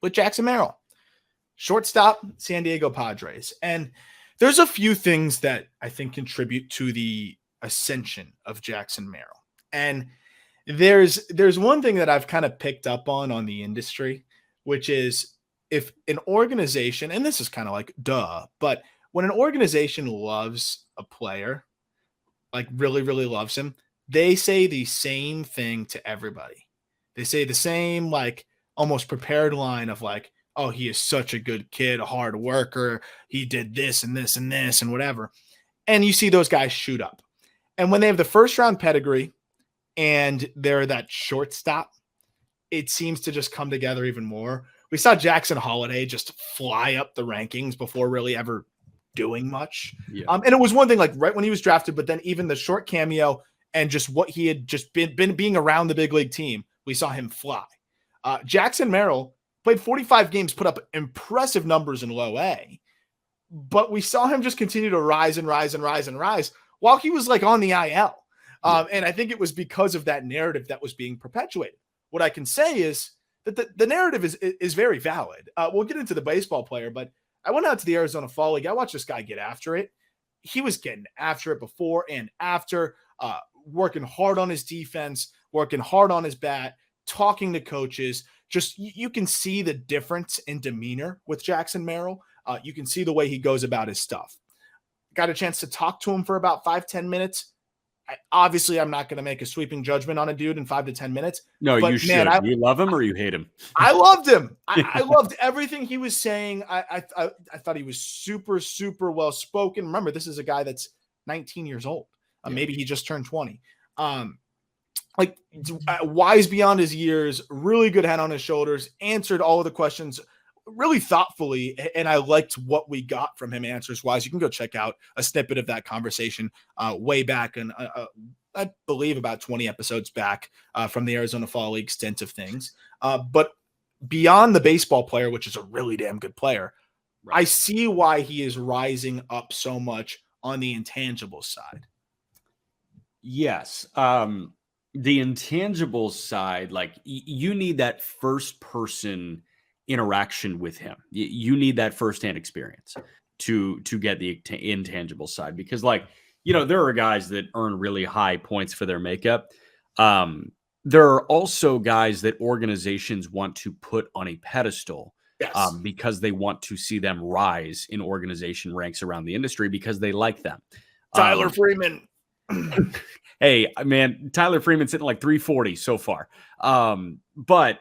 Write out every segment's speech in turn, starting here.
with Jackson Merrill. Shortstop, San Diego Padres. And there's a few things that I think contribute to the ascension of Jackson Merrill. And there's one thing that I've kind of picked up on the industry, which is if an organization, and this is kind of like duh, but when an organization loves a player, like really, really loves him, they say the same thing to everybody. They say the same, like almost prepared line of like, oh, he is such a good kid, a hard worker. He did this and this and this and whatever. And you see those guys shoot up. And when they have the first round pedigree and they're that shortstop, it seems to just come together even more. We saw Jackson Holiday just fly up the rankings before really ever doing much. Yeah. And it was one thing like right when he was drafted, but then even the short cameo and just what he had just been being around the big league team, we saw him fly. Jackson Merrill played 45 games, put up impressive numbers in low A, but we saw him just continue to rise and rise and rise and rise while he was like on the IL. And I think it was because of that narrative that was being perpetuated. What I can say is that the narrative is very valid. We'll get into the baseball player, but I went out to the Arizona Fall League. I watched this guy get after it. He was getting after it before and after, working hard on his defense, working hard on his bat, talking to coaches. Just you can see the difference in demeanor with Jackson Merrill. You can see the way he goes about his stuff. Got a chance to talk to him for about 5-10 minutes. Obviously, I'm not going to make a sweeping judgment on a dude in 5 to 10 minutes. No, but you should. You love him or you hate him? I loved him. I loved everything he was saying. I thought he was super, super well spoken. Remember, this is a guy that's 19 years old. Maybe he just turned 20. Like wise beyond his years, really good head on his shoulders, answered all of the questions really thoughtfully. And I liked what we got from him answers wise. You can go check out a snippet of that conversation way back. And I believe about 20 episodes back from the Arizona Fall League stint of things. But beyond the baseball player, which is a really damn good player, right, I see why he is rising up so much on the intangible side. Yes. The intangible side, like you need that first person interaction with him. You need that firsthand experience to get the intangible side, because like, there are guys that earn really high points for their makeup. There are also guys that organizations want to put on a pedestal, yes, because they want to see them rise in organization ranks around the industry because they like them. Tyler Freeman. Hey, man, Tyler Freeman's hitting like 340 so far. But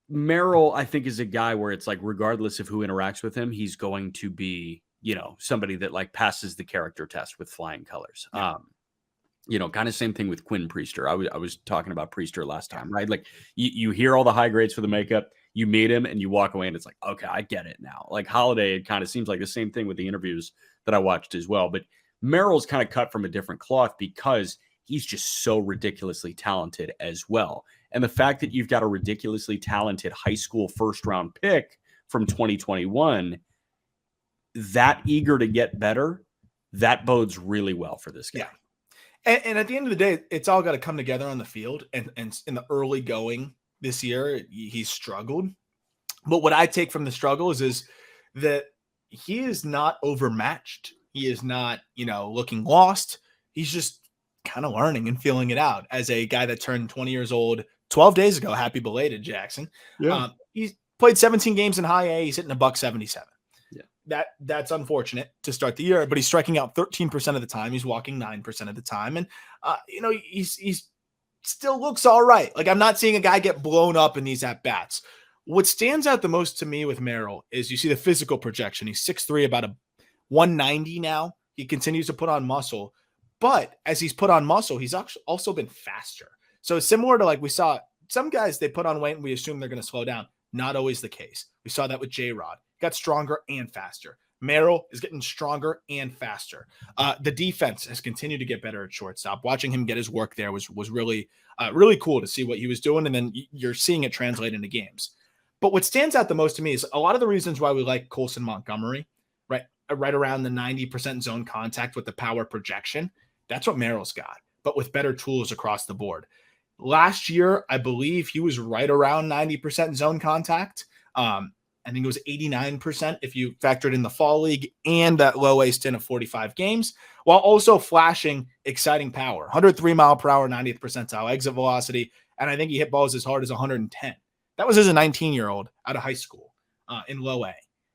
Merrill, I think, is a guy where it's like, regardless of who interacts with him, he's going to be, somebody that like passes the character test with flying colors. Yeah. Kind of same thing with Quinn Priester. I was talking about Priester last time, right? Like you hear all the high grades for the makeup, you meet him and you walk away and it's like, okay, I get it now. Like Holiday, it kind of seems like the same thing with the interviews that I watched as well. But Merrill's kind of cut from a different cloth because he's just so ridiculously talented as well. And the fact that you've got a ridiculously talented high school first round pick from 2021, that eager to get better, that bodes really well for this guy. Yeah. And at the end of the day, it's all got to come together on the field. And in the early going this year, he's struggled. But what I take from the struggles is that he is not overmatched. He is not, looking lost. He's just kind of learning and feeling it out as a guy that turned 20 years old 12 days ago. Happy belated, Jackson. Yeah. He's played 17 games in high A. He's hitting $177. Yeah. That's unfortunate to start the year, but he's striking out 13% of the time. He's walking 9% of the time. And, he's still looks all right. Like, I'm not seeing a guy get blown up in these at-bats. What stands out the most to me with Merrill is you see the physical projection. He's 6'3", about a 190 now. He continues to put on muscle, but as he's put on muscle, he's also been faster. So similar to like we saw some guys, they put on weight and we assume they're going to slow down. Not always the case. We saw that with J-Rod. Got stronger and faster. Merrill is getting stronger and faster. The defense has continued to get better at shortstop. Watching him get his work there was really, really cool to see what he was doing. And then you're seeing it translate into games. But what stands out the most to me is a lot of the reasons why we like Colson Montgomery, right around the 90% zone contact with the power projection. That's what Merrill's got, but with better tools across the board. Last year, I believe he was right around 90% zone contact. I think it was 89% if you factored in the fall league and that low A stint of 45 games, while also flashing exciting power. 103 mile per hour, 90th percentile exit velocity, and I think he hit balls as hard as 110. That was as a 19-year-old out of high school in low A.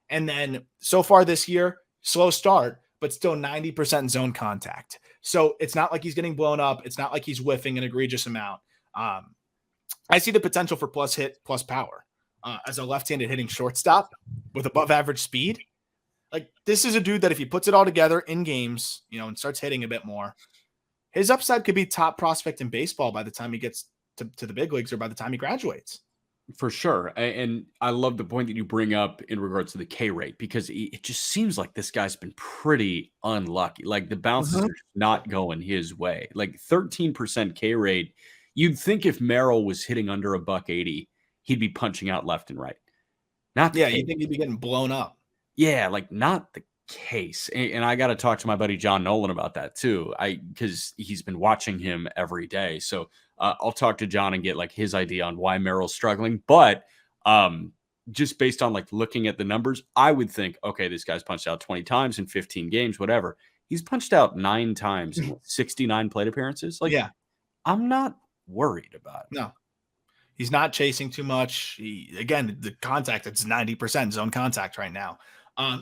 And then so far this year, slow start, but still 90% zone contact. So it's not like he's getting blown up. It's not like he's whiffing an egregious amount. I see the potential for plus hit, plus power as a left-handed hitting shortstop with above average speed. Like, this is a dude that if he puts it all together in games, and starts hitting a bit more, his upside could be top prospect in baseball by the time he gets to the big leagues or by the time he graduates. For sure. And I love the point that you bring up in regards to the K rate, because it just seems like this guy's been pretty unlucky. Like, the bounces are not going his way. Like, 13% K rate. You'd think if Merrill was hitting under $180, he'd be punching out left and right. Not the case. You think he'd be getting blown up. Yeah, like, not the case. And I got to talk to my buddy John Nolan about that too. Because he's been watching him every day. So I'll talk to John and get like his idea on why Merrill's struggling. But just based on like looking at the numbers, I would think, okay, this guy's punched out 20 times in 15 games, whatever. He's punched out 9 times in 69 plate appearances. Like, yeah, I'm not worried about it. No, he's not chasing too much. Again, the contact, it's 90% zone contact right now.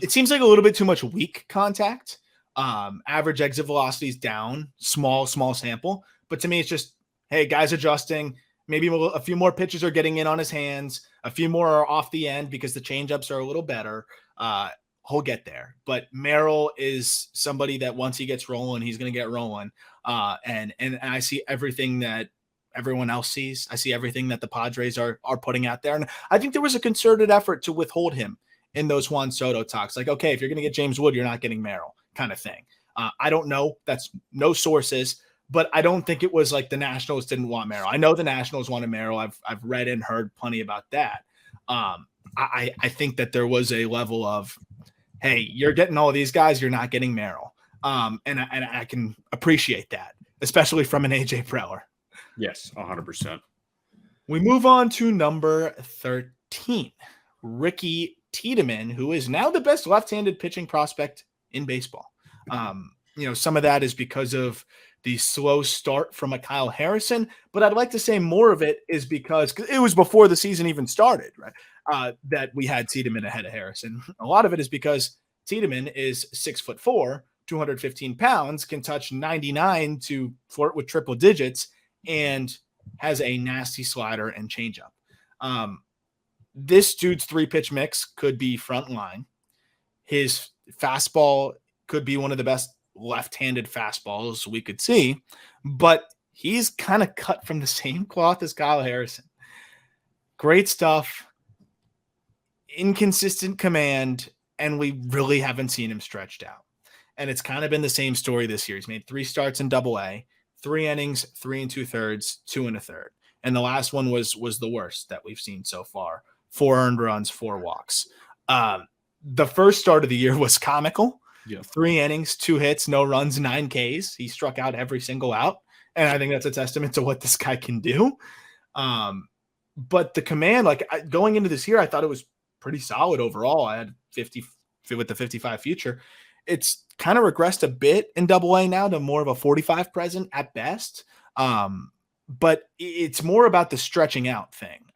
It seems like a little bit too much weak contact. Average exit velocity is down, small sample. But to me, it's just, hey, guys adjusting. Maybe a few more pitches are getting in on his hands. A few more are off the end because the changeups are a little better. He'll get there. But Merrill is somebody that once he gets rolling, he's going to get rolling. And I see everything that everyone else sees. I see everything that the Padres are putting out there. And I think there was a concerted effort to withhold him in those Juan Soto talks. Like, okay, if you're going to get James Wood, you're not getting Merrill kind of thing. I don't know. That's no sources, but I don't think it was like the Nationals didn't want Merrill. I know the Nationals wanted Merrill. I've read and heard plenty about that. I think that there was a level of, hey, you're getting all of these guys, you're not getting Merrill. And I can appreciate that, especially from an AJ Preller. Yes, 100%. We move on to number 13, Ricky Tiedeman, who is now the best left-handed pitching prospect in baseball. Some of that is because of the slow start from a Kyle Harrison, but I'd like to say more of it is because it was before the season even started, right? That we had Tiedeman ahead of Harrison. A lot of it is because Tiedeman is 6'4", 215 pounds, can touch 99 to flirt with triple digits, and has a nasty slider and changeup. This dude's 3-pitch mix could be front line. His fastball could be one of the best left-handed fastballs we could see, but he's kind of cut from the same cloth as Kyle Harrison. Great stuff, inconsistent command, and we really haven't seen him stretched out. And it's kind of been the same story this year. He's made 3 starts in Double-A, 3 innings, 3 2/3, 2 1/3. And the last one was the worst that we've seen so far. 4 earned runs, 4 walks. The first start of the year was comical. Yeah. 3 innings, 2 hits, no runs, 9 Ks. He struck out every single out. And I think that's a testament to what this guy can do. But the command, going into this year, I thought it was pretty solid overall. I had 50 with the 55 future. It's kind of regressed a bit in Double-A now to more of a 45 present at best. But it's more about the stretching out thing.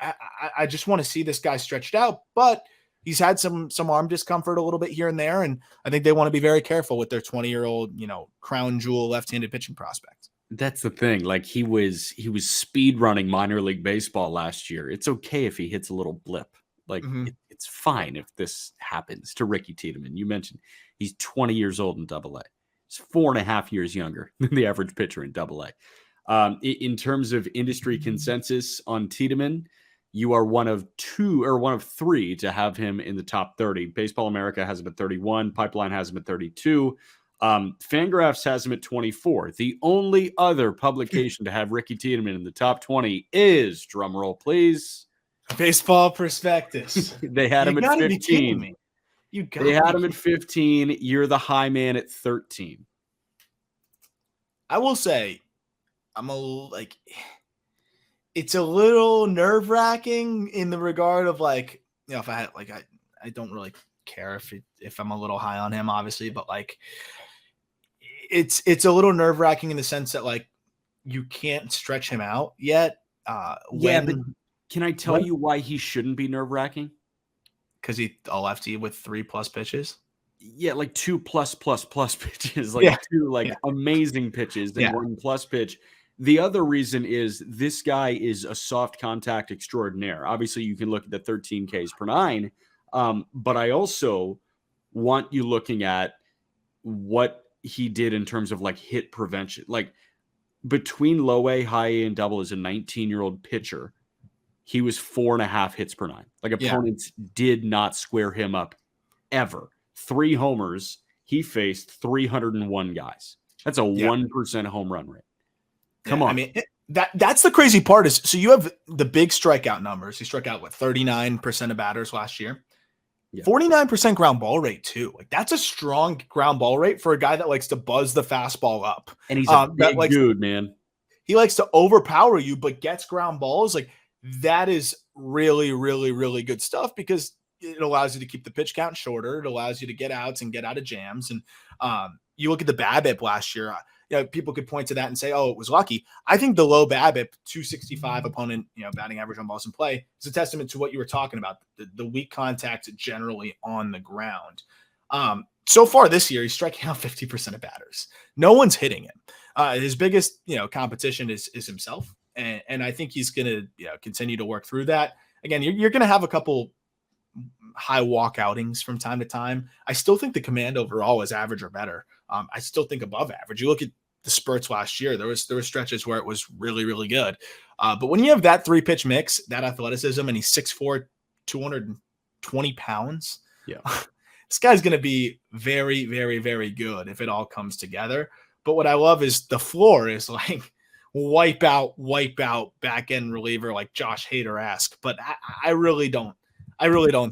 I just want to see this guy stretched out, but he's had some arm discomfort a little bit here and there, and I think they want to be very careful with their 20-year-old, crown jewel left-handed pitching prospect. That's the thing. Like, he was speed running minor league baseball last year. It's okay if he hits a little blip. Like, it's fine if this happens to Ricky Tiedeman. You mentioned he's 20 years old in Double-A. He's 4.5 years younger than the average pitcher in Double-A. In terms of industry consensus on Tiedeman, you are one of 3 to have him in the top 30. Baseball America has him at 31. Pipeline has him at 32. Fangraphs has him at 24. The only other publication to have Ricky Tiedeman in the top 20 is, drumroll please, Baseball Prospectus. They had him at 15. They had him at 15. You're the high man at 13. I will say, it's a little nerve-wracking in the regard of if I had like I don't really care if I'm a little high on him, obviously, but like it's a little nerve wracking in the sense that like you can't stretch him out yet. Yeah, but When can I tell you why he shouldn't be nerve wracking? because he's a lefty with 3+ pitches. Yeah, like 2 plus pitches, like Yeah. 2 like Yeah. amazing pitches and Yeah. 1 plus pitch. The other reason is this guy is a soft contact extraordinaire. Obviously, you can look at the 13 Ks per 9, but I also want you looking at what he did in terms of like hit prevention. Like between low A, high A, and double as a 19-year-old pitcher, he was 4.5 hits per 9. Like opponents did not square him up ever. 3 homers. He faced 301 guys. That's a 1% home run rate. Come on. I mean, that's the crazy part is so you have the big strikeout numbers. He struck out 39% of batters last year. 49% ground ball rate too. Like that's a strong ground ball rate for a guy that likes to buzz the fastball up. And he's a big dude, man. He likes to overpower you, but gets ground balls. Like that is really, really, really good stuff because it allows you to keep the pitch count shorter. It allows you to get outs and get out of jams. And you look at the BABIP last year. People could point to that and say, "Oh, it was lucky." I think the low BABIP, 265 opponent, batting average on balls in play, is a testament to what you were talking about. The weak contact generally on the ground. So far this year, he's striking out 50% of batters. No one's hitting him. His biggest, competition is himself, and I think he's going to continue to work through that. Again, you're going to have a couple high walk outings from time to time. I still think the command overall is average or better. I still think above average. You look at the spurts last year, there were stretches where it was really, really good. But when you have that 3-pitch mix, that athleticism, and he's 6'4", 220 pounds, this guy's going to be very, very, very good if it all comes together. But what I love is the floor is like wipe out back end reliever like Josh Hader-esque. But I really don't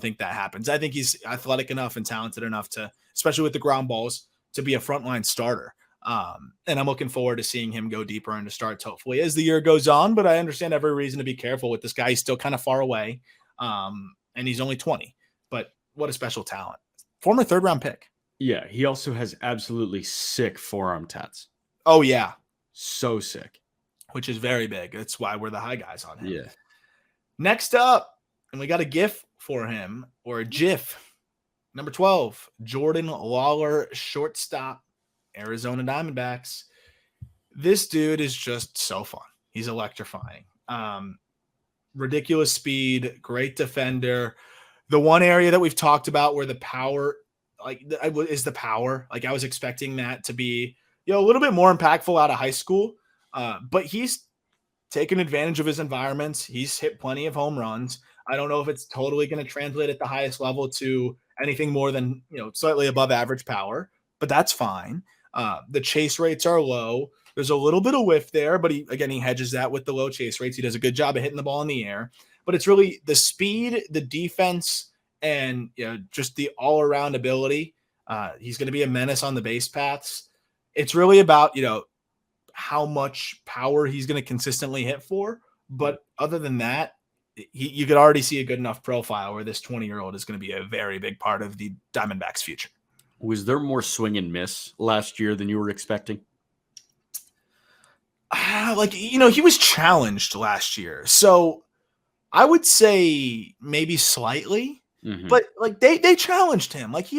think that happens. I think he's athletic enough and talented enough to, especially with the ground balls, to be a frontline starter. And I'm looking forward to seeing him go deeper into starts, hopefully, as the year goes on. But I understand every reason to be careful with this guy. He's still kind of far away, and he's only 20. But what a special talent. Former 3rd-round pick. Yeah, he also has absolutely sick forearm tats. Oh, yeah. So sick. Which is very big. That's why we're the high guys on him. Yeah. Next up, and we got a GIF for him, or a GIF. Number 12, Jordan Lawler, shortstop, Arizona Diamondbacks. This dude is just so fun. He's electrifying. Ridiculous speed, great defender. The one area that we've talked about where the power, is the power. Like I was expecting that to be, a little bit more impactful out of high school. But he's taken advantage of his environments. He's hit plenty of home runs. I don't know if it's totally going to translate at the highest level to anything more than, slightly above average power, but that's fine. The chase rates are low. There's a little bit of whiff there, but he hedges that with the low chase rates. He does a good job of hitting the ball in the air, but it's really the speed, the defense, and just the all-around ability. He's going to be a menace on the base paths. It's really about, how much power he's going to consistently hit for. But other than that, you could already see a good enough profile where this 20-year-old is going to be a very big part of the Diamondbacks' future. Was there more swing and miss last year than you were expecting? He was challenged last year. So I would say maybe slightly, but they challenged him. Like he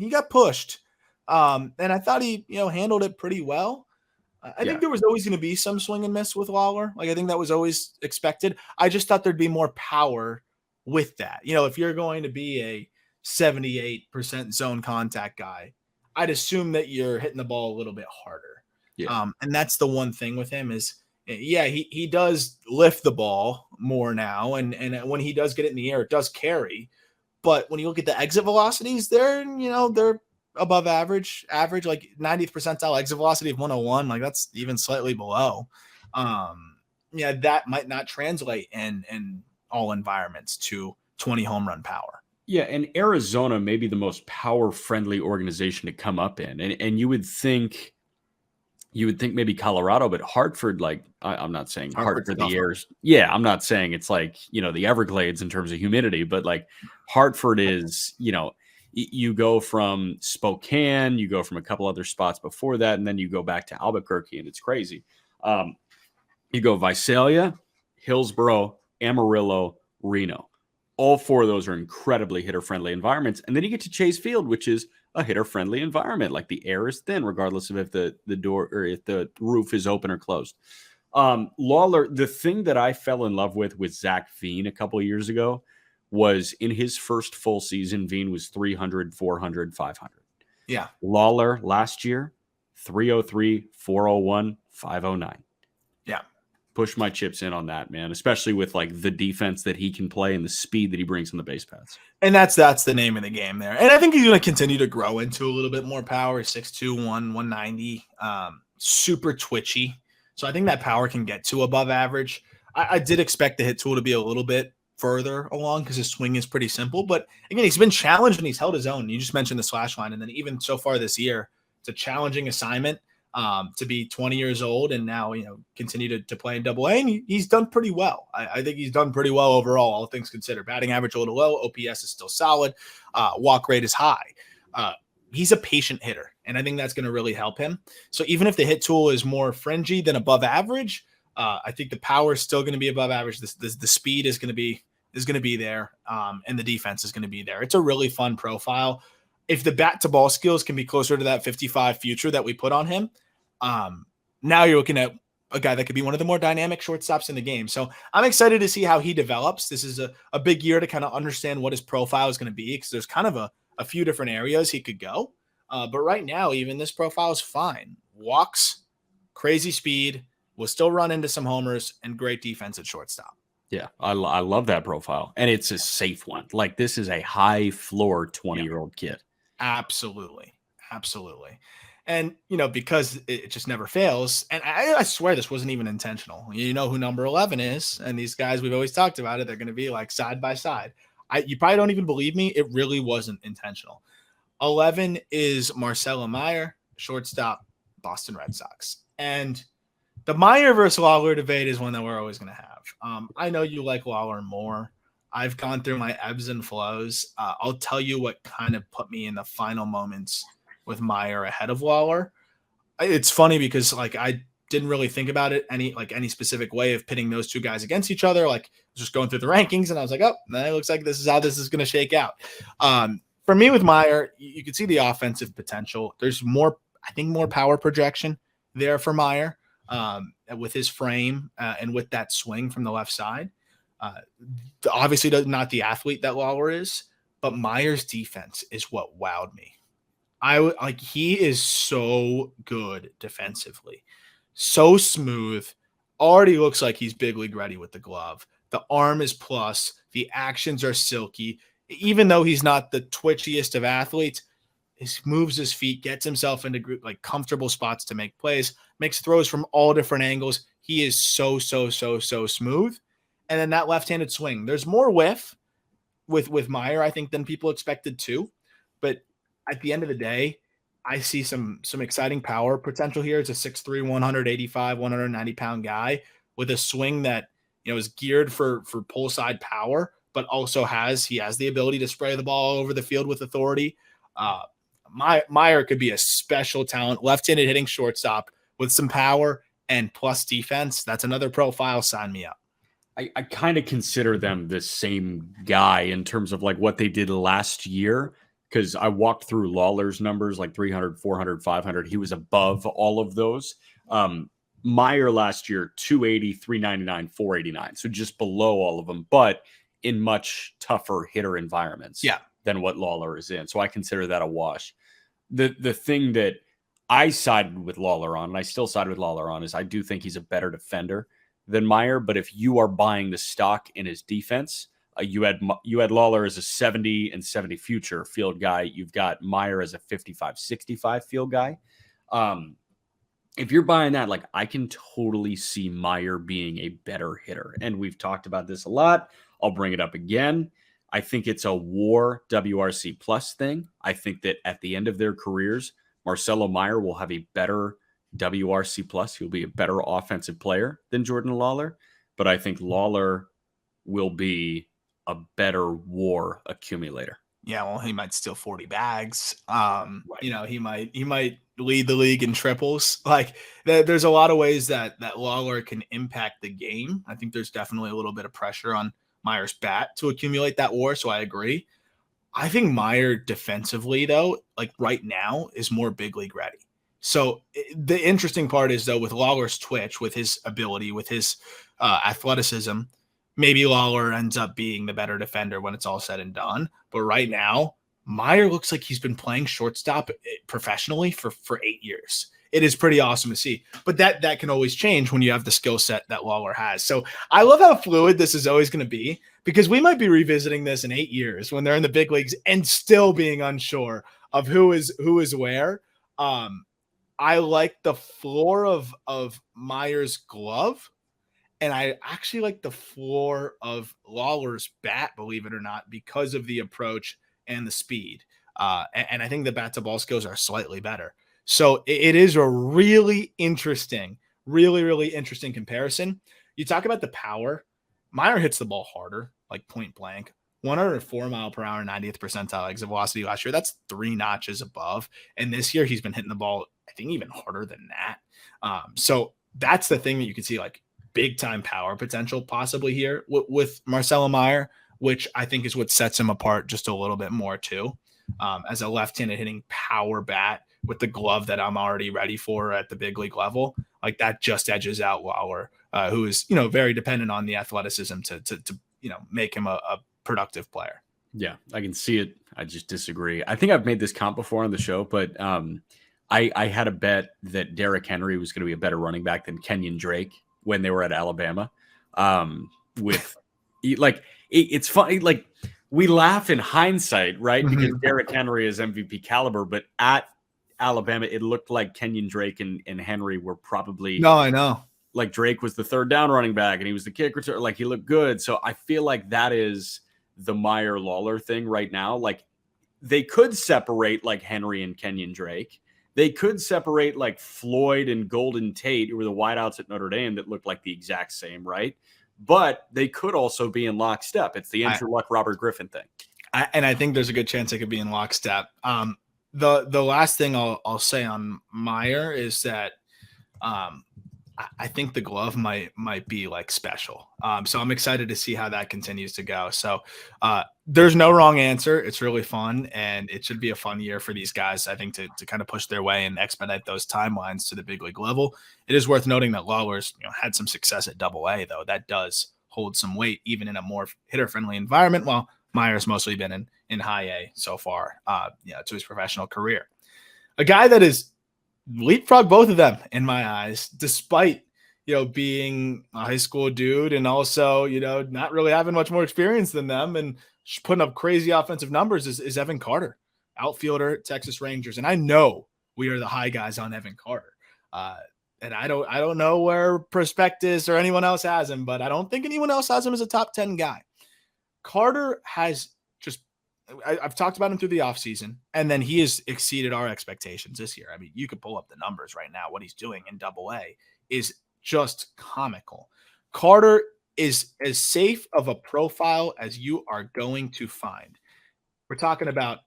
got pushed. And I thought he, handled it pretty well. I think there was always going to be some swing and miss with Lawler. Like I think that was always expected. I just thought there'd be more power with that. If you're going to be a 78% zone contact guy, I'd assume that you're hitting the ball a little bit harder. Yeah. And that's the one thing with him is, he does lift the ball more now. And when he does get it in the air, it does carry. But when you look at the exit velocities, they're above average, like 90th percentile exit velocity of 101. Like that's even slightly below. That might not translate in all environments to 20 home run power. Yeah, and Arizona may be the most power-friendly organization to come up in. And you would think, You would think maybe Colorado, but Hartford, like I'm not saying Hartford's Hartford, the tougher. airs. Yeah, I'm not saying it's like, the Everglades in terms of humidity, but like Hartford is, you go from Spokane, you go from a couple other spots before that, and then you go back to Albuquerque, and it's crazy. You go Visalia, Hillsboro, Amarillo, Reno. All four of those are incredibly hitter-friendly environments. And then you get to Chase Field, which is a hitter-friendly environment. Like the air is thin, regardless of if the door or if the roof is open or closed. Lawler, the thing that I fell in love with Zach Veen a couple of years ago was in his first full season, Veen was 300, 400, 500. Yeah. Lawler last year, 303, 401, 509. Yeah. Push my chips in on that, man, especially with like the defense that he can play and the speed that he brings on the base paths. And that's the name of the game there. And I think he's going to continue to grow into a little bit more power, 6'2", 190, super twitchy. So I think that power can get to above average. I did expect the hit tool to be a little bit further along because his swing is pretty simple. But again, he's been challenged and he's held his own. You just mentioned the slash line. And then even so far this year, it's a challenging assignment. To be 20 years old and now, continue to play in Double-A, and he's done pretty well. I think he's done pretty well overall, all things considered. Batting average a little low, OPS is still solid, walk rate is high. He's a patient hitter, and I think that's going to really help him. So even if the hit tool is more fringy than above average, I think the power is still going to be above average. The speed is going to be there, and the defense is going to be there. It's a really fun profile. If the bat to ball skills can be closer to that 55 future that we put on him, now you're looking at a guy that could be one of the more dynamic shortstops in the game. So I'm excited to see how he develops. This is a big year to kind of understand what his profile is going to be because there's kind of a few different areas he could go. But right now, even this profile is fine. Walks, crazy speed, will still run into some homers, and great defense at shortstop. Yeah, I love that profile. And it's a safe one. Like this is a high floor 20-year-old kid. Absolutely. Absolutely. And, because it just never fails. And I swear this wasn't even intentional. You know who number 11 is. And these guys, we've always talked about it. They're going to be like side by side. You probably don't even believe me. It really wasn't intentional. 11 is Marcelo Meyer, shortstop, Boston Red Sox. And the Meyer versus Lawler debate is one that we're always going to have. I know you like Lawler more. I've gone through my ebbs and flows. I'll tell you what kind of put me in the final moments with Meyer ahead of Lawler. It's funny because I didn't really think about it any specific way of pitting those two guys against each other. Like just going through the rankings and I was like, oh, it looks like this is how this is going to shake out. For me with Meyer, you can see the offensive potential. There's more power projection there for Meyer with his frame and with that swing from the left side. Obviously not the athlete that Lawler is, but Meyer's defense is what wowed me. He is so good defensively, so smooth, already looks like he's big league ready with the glove. The arm is plus, the actions are silky. Even though he's not the twitchiest of athletes, he moves his feet, gets himself into comfortable spots to make plays, makes throws from all different angles. He is so smooth. And then that left-handed swing, there's more whiff with Meyer, I think, than people expected too. But at the end of the day, I see some exciting power potential here. It's a 6'3", 185, 190-pound guy with a swing that is geared for pull side power, but also has the ability to spray the ball over the field with authority. Meyer could be a special talent, left-handed hitting shortstop with some power and plus defense. That's another profile. Sign me up. I kind of consider them the same guy in terms of like what they did last year. Because I walked through Lawler's numbers, like 300, 400, 500. He was above all of those. Meyer last year, 280, 399, 489. So just below all of them, but in much tougher hitter environments than what Lawler is in. So I consider that a wash. The thing that I sided with Lawler on, and I still side with Lawler on, is I do think he's a better defender than Meyer. But if you are buying the stock in his defense, you had Lawler as a 70 and 70 future field guy. You've got Meyer as a 55, 65 field guy. If you're buying that, like I can totally see Meyer being a better hitter. And we've talked about this a lot. I'll bring it up again. I think it's a WAR WRC plus thing. I think that at the end of their careers, Marcelo Meyer will have a better WRC plus. He'll be a better offensive player than Jordan Lawler, but I think Lawler will be a better WAR accumulator. Yeah, well, he might steal 40 bags. Right. He might lead the league in triples. Like there's a lot of ways that Lawler can impact the game. I think there's definitely a little bit of pressure on Meyer's bat to accumulate that WAR. So I agree. I think Meyer defensively, though, like right now, is more big league ready. So the interesting part is, though, with Lawler's twitch, with his ability, with his athleticism, maybe Lawler ends up being the better defender when it's all said and done. But right now, Meyer looks like he's been playing shortstop professionally for 8 years. It is pretty awesome to see. But that can always change when you have the skill set that Lawler has. So I love how fluid this is always going to be, because we might be revisiting this in 8 years when they're in the big leagues and still being unsure of who is where. I like the floor of Meyer's glove, and I actually like the floor of Lawler's bat, believe it or not, because of the approach and the speed. And I think the bat to ball skills are slightly better. So it is a really interesting comparison. You talk about the power. Meyer hits the ball harder, like point blank. 104 mile per hour, 90th percentile exit velocity last year. That's 3 notches above. And this year he's been hitting the ball, I think, even harder than that. So that's the thing that you can see, like big time power potential possibly here with Marcelo Meyer, which I think is what sets him apart just a little bit more too. As a left-handed hitting power bat with the glove that I'm already ready for at the big league level, like that just edges out Lawler, who is, very dependent on the athleticism to make him a productive player. Yeah, I can see it. I just disagree. I think I've made this comp before on the show, but I had a bet that Derrick Henry was going to be a better running back than Kenyon Drake when they were at Alabama. It's funny. Like, we laugh in hindsight, right? Because Derrick Henry is MVP caliber, but at Alabama, it looked like Kenyon Drake and Henry were probably. No, I know. Like Drake was the third down running back and he was the kick return. Like, he looked good. So I feel like that is the Meyer Lawler thing right now. Like, they could separate like Henry and Kenyon Drake. They could separate like Floyd and Golden Tate, who were the wideouts at Notre Dame that looked like the exact same, right? But they could also be in lockstep. It's the Andrew Luck, Robert Griffin thing. I think there's a good chance they could be in lockstep. The last thing I'll say on Meyer is that I think the glove might be like special. So I'm excited to see how that continues to go. So there's no wrong answer. It's really fun, and it should be a fun year for these guys, I think, to kind of push their way and expedite those timelines to the big league level. It is worth noting that Lawler's had some success at Double-A, though. That does hold some weight, even in a more hitter-friendly environment, while Meyer's mostly been in High A so far, to his professional career. A guy that is leapfrog both of them in my eyes, despite being a high school dude and also not really having much more experience than them and putting up crazy offensive numbers, is Evan Carter, outfielder at Texas Rangers. And I know we are the high guys on Evan Carter, and I don't know where Prospectus or anyone else has him, but I don't think anyone else has him as a top 10 guy. Carter has I've talked about him through the offseason, and then he has exceeded our expectations this year. I mean, you could pull up the numbers right now. What he's doing in Double-A is just comical. Carter is as safe of a profile as you are going to find. We're talking about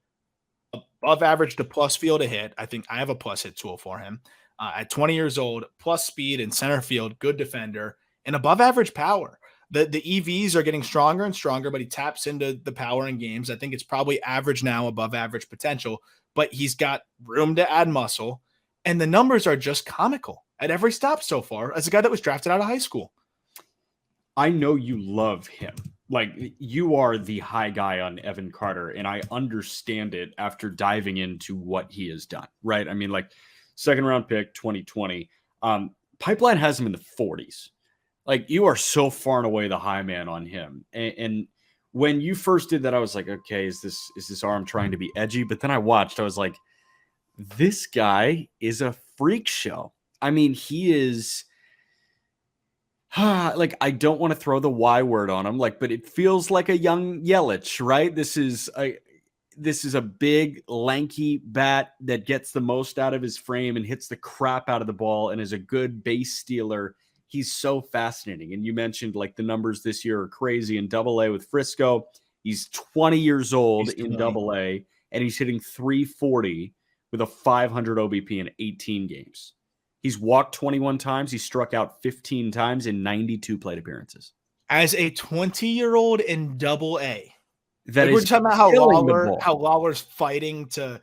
above average to plus field to hit. I think I have a plus hit tool for him. At 20 years old, plus speed in center field, good defender, and above average power. The EVs are getting stronger and stronger, but he taps into the power in games. I think it's probably average now, above average potential, but he's got room to add muscle, and the numbers are just comical at every stop so far as a guy that was drafted out of high school. I know you love him. Like, you are the high guy on Evan Carter, and I understand it after diving into what he has done, right? I mean, like, second round pick, 2020. Pipeline has him in the 40s. Like, you are so far and away the high man on him. And when you first did that, I was like, okay, is this Aram trying to be edgy? But then I watched, I was like, this guy is a freak show. I mean, he is like, I don't want to throw the Y word on him, like, but it feels like a young Yelich, right? this is a big, lanky bat that gets the most out of his frame and hits the crap out of the ball and is a good base stealer. He's so fascinating. And you mentioned like the numbers this year are crazy in Double-A with Frisco. He's 20 years old in Double-A, and he's hitting 340 with a 500 OBP in 18 games. He's walked 21 times. He struck out 15 times in 92 plate appearances. As a 20-year-old in Double-A. That we're talking about how Lawler's fighting to,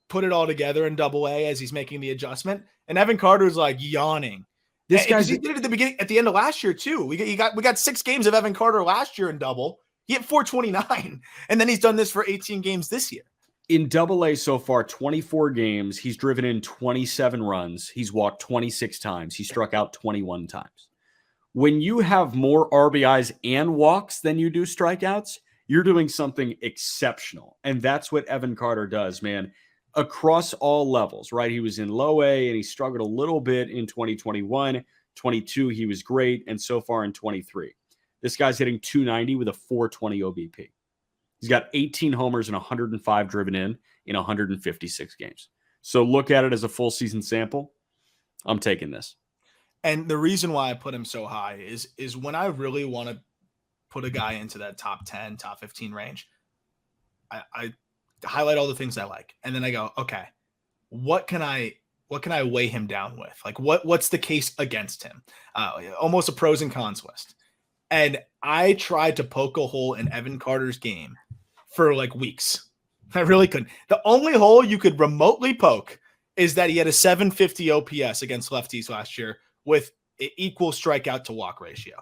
put it all together in Double-A as he's making the adjustment. And Evan Carter's like yawning. This guy did it at the end of last year too. We got 6 games of Evan Carter last year in double. He hit 429, and then he's done this for 18 games this year. In Double-A so far, 24 games, he's driven in 27 runs. He's walked 26 times. He struck out 21 times. When you have more RBIs and walks than you do strikeouts, you're doing something exceptional. And that's what Evan Carter does, man, across all levels, right? He was in low A and he struggled a little bit in 2021. 22, he was great. And so far in 23, this guy's hitting 290 with a 420 OBP. He's got 18 homers and 105 driven in 156 games. So look at it as a full season sample. I'm taking this. And the reason why I put him so high is when I really want to put a guy into that top 10, top 15 range, I highlight all the things I like. And then I go, okay, what can I weigh him down with? Like what's the case against him? Almost a pros and cons list. And I tried to poke a hole in Evan Carter's game for like weeks. I really couldn't. The only hole you could remotely poke is that he had a 750 OPS against lefties last year with an equal strikeout to walk ratio.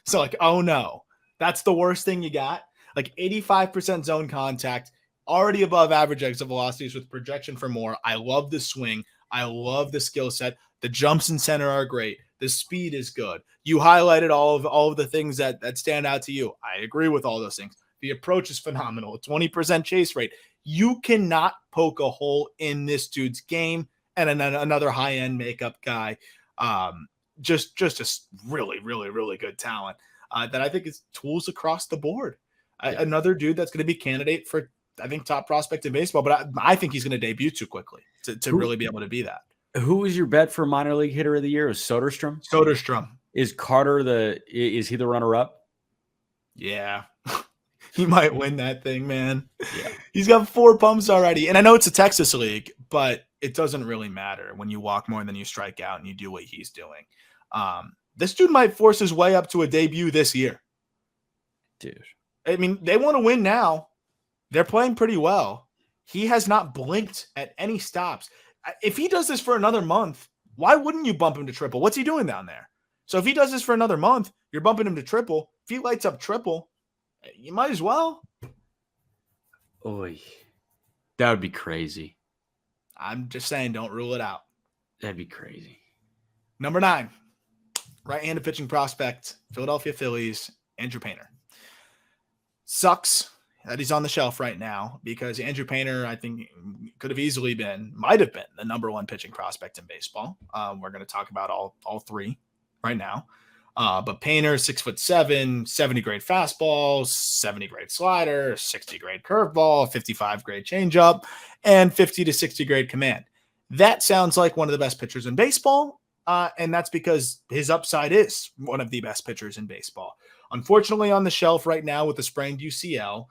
So like, oh no, that's the worst thing you got. Like 85% zone contact, already above average exit velocities with projection for more. I love the swing. I love the skill set. The jumps in center are great. The speed is good. You highlighted all of the things that stand out to you. I agree with all those things. The approach is phenomenal. 20% chase rate. You cannot poke a hole in this dude's game. And another high-end makeup guy. Just a really, really, really good talent that I think is tools across the board. Another dude that's going to be candidate for, I think, top prospect in baseball, but I think he's going to debut too quickly to really be able to be that. Who was your bet for minor league hitter of the year? Is Soderstrom? Soderstrom. Is Carter is he the runner-up? Yeah. He might win that thing, man. Yeah. He's got 4 pumps already. And I know it's a Texas league, but it doesn't really matter when you walk more than you strike out and you do what he's doing. This dude might force his way up to a debut this year. Dude. I mean, they want to win now. They're playing pretty well. He has not blinked at any stops. If he does this for another month, why wouldn't you bump him to triple? What's he doing down there? So if he does this for another month, you're bumping him to triple. If he lights up triple, you might as well. Oy. That would be crazy. I'm just saying, don't rule it out. That'd be crazy. Number 9, right-handed pitching prospect, Philadelphia Phillies, Andrew Painter. Sucks that he's on the shelf right now because Andrew Painter, I think, might have been the number 1 pitching prospect in baseball. We're going to talk about all 3 right now. But Painter, 6'7", 70 grade fastball, 70 grade slider, 60 grade curveball, 55 grade changeup, and 50 to 60 grade command. That sounds like one of the best pitchers in baseball. And that's because his upside is one of the best pitchers in baseball. Unfortunately, on the shelf right now with the sprained UCL,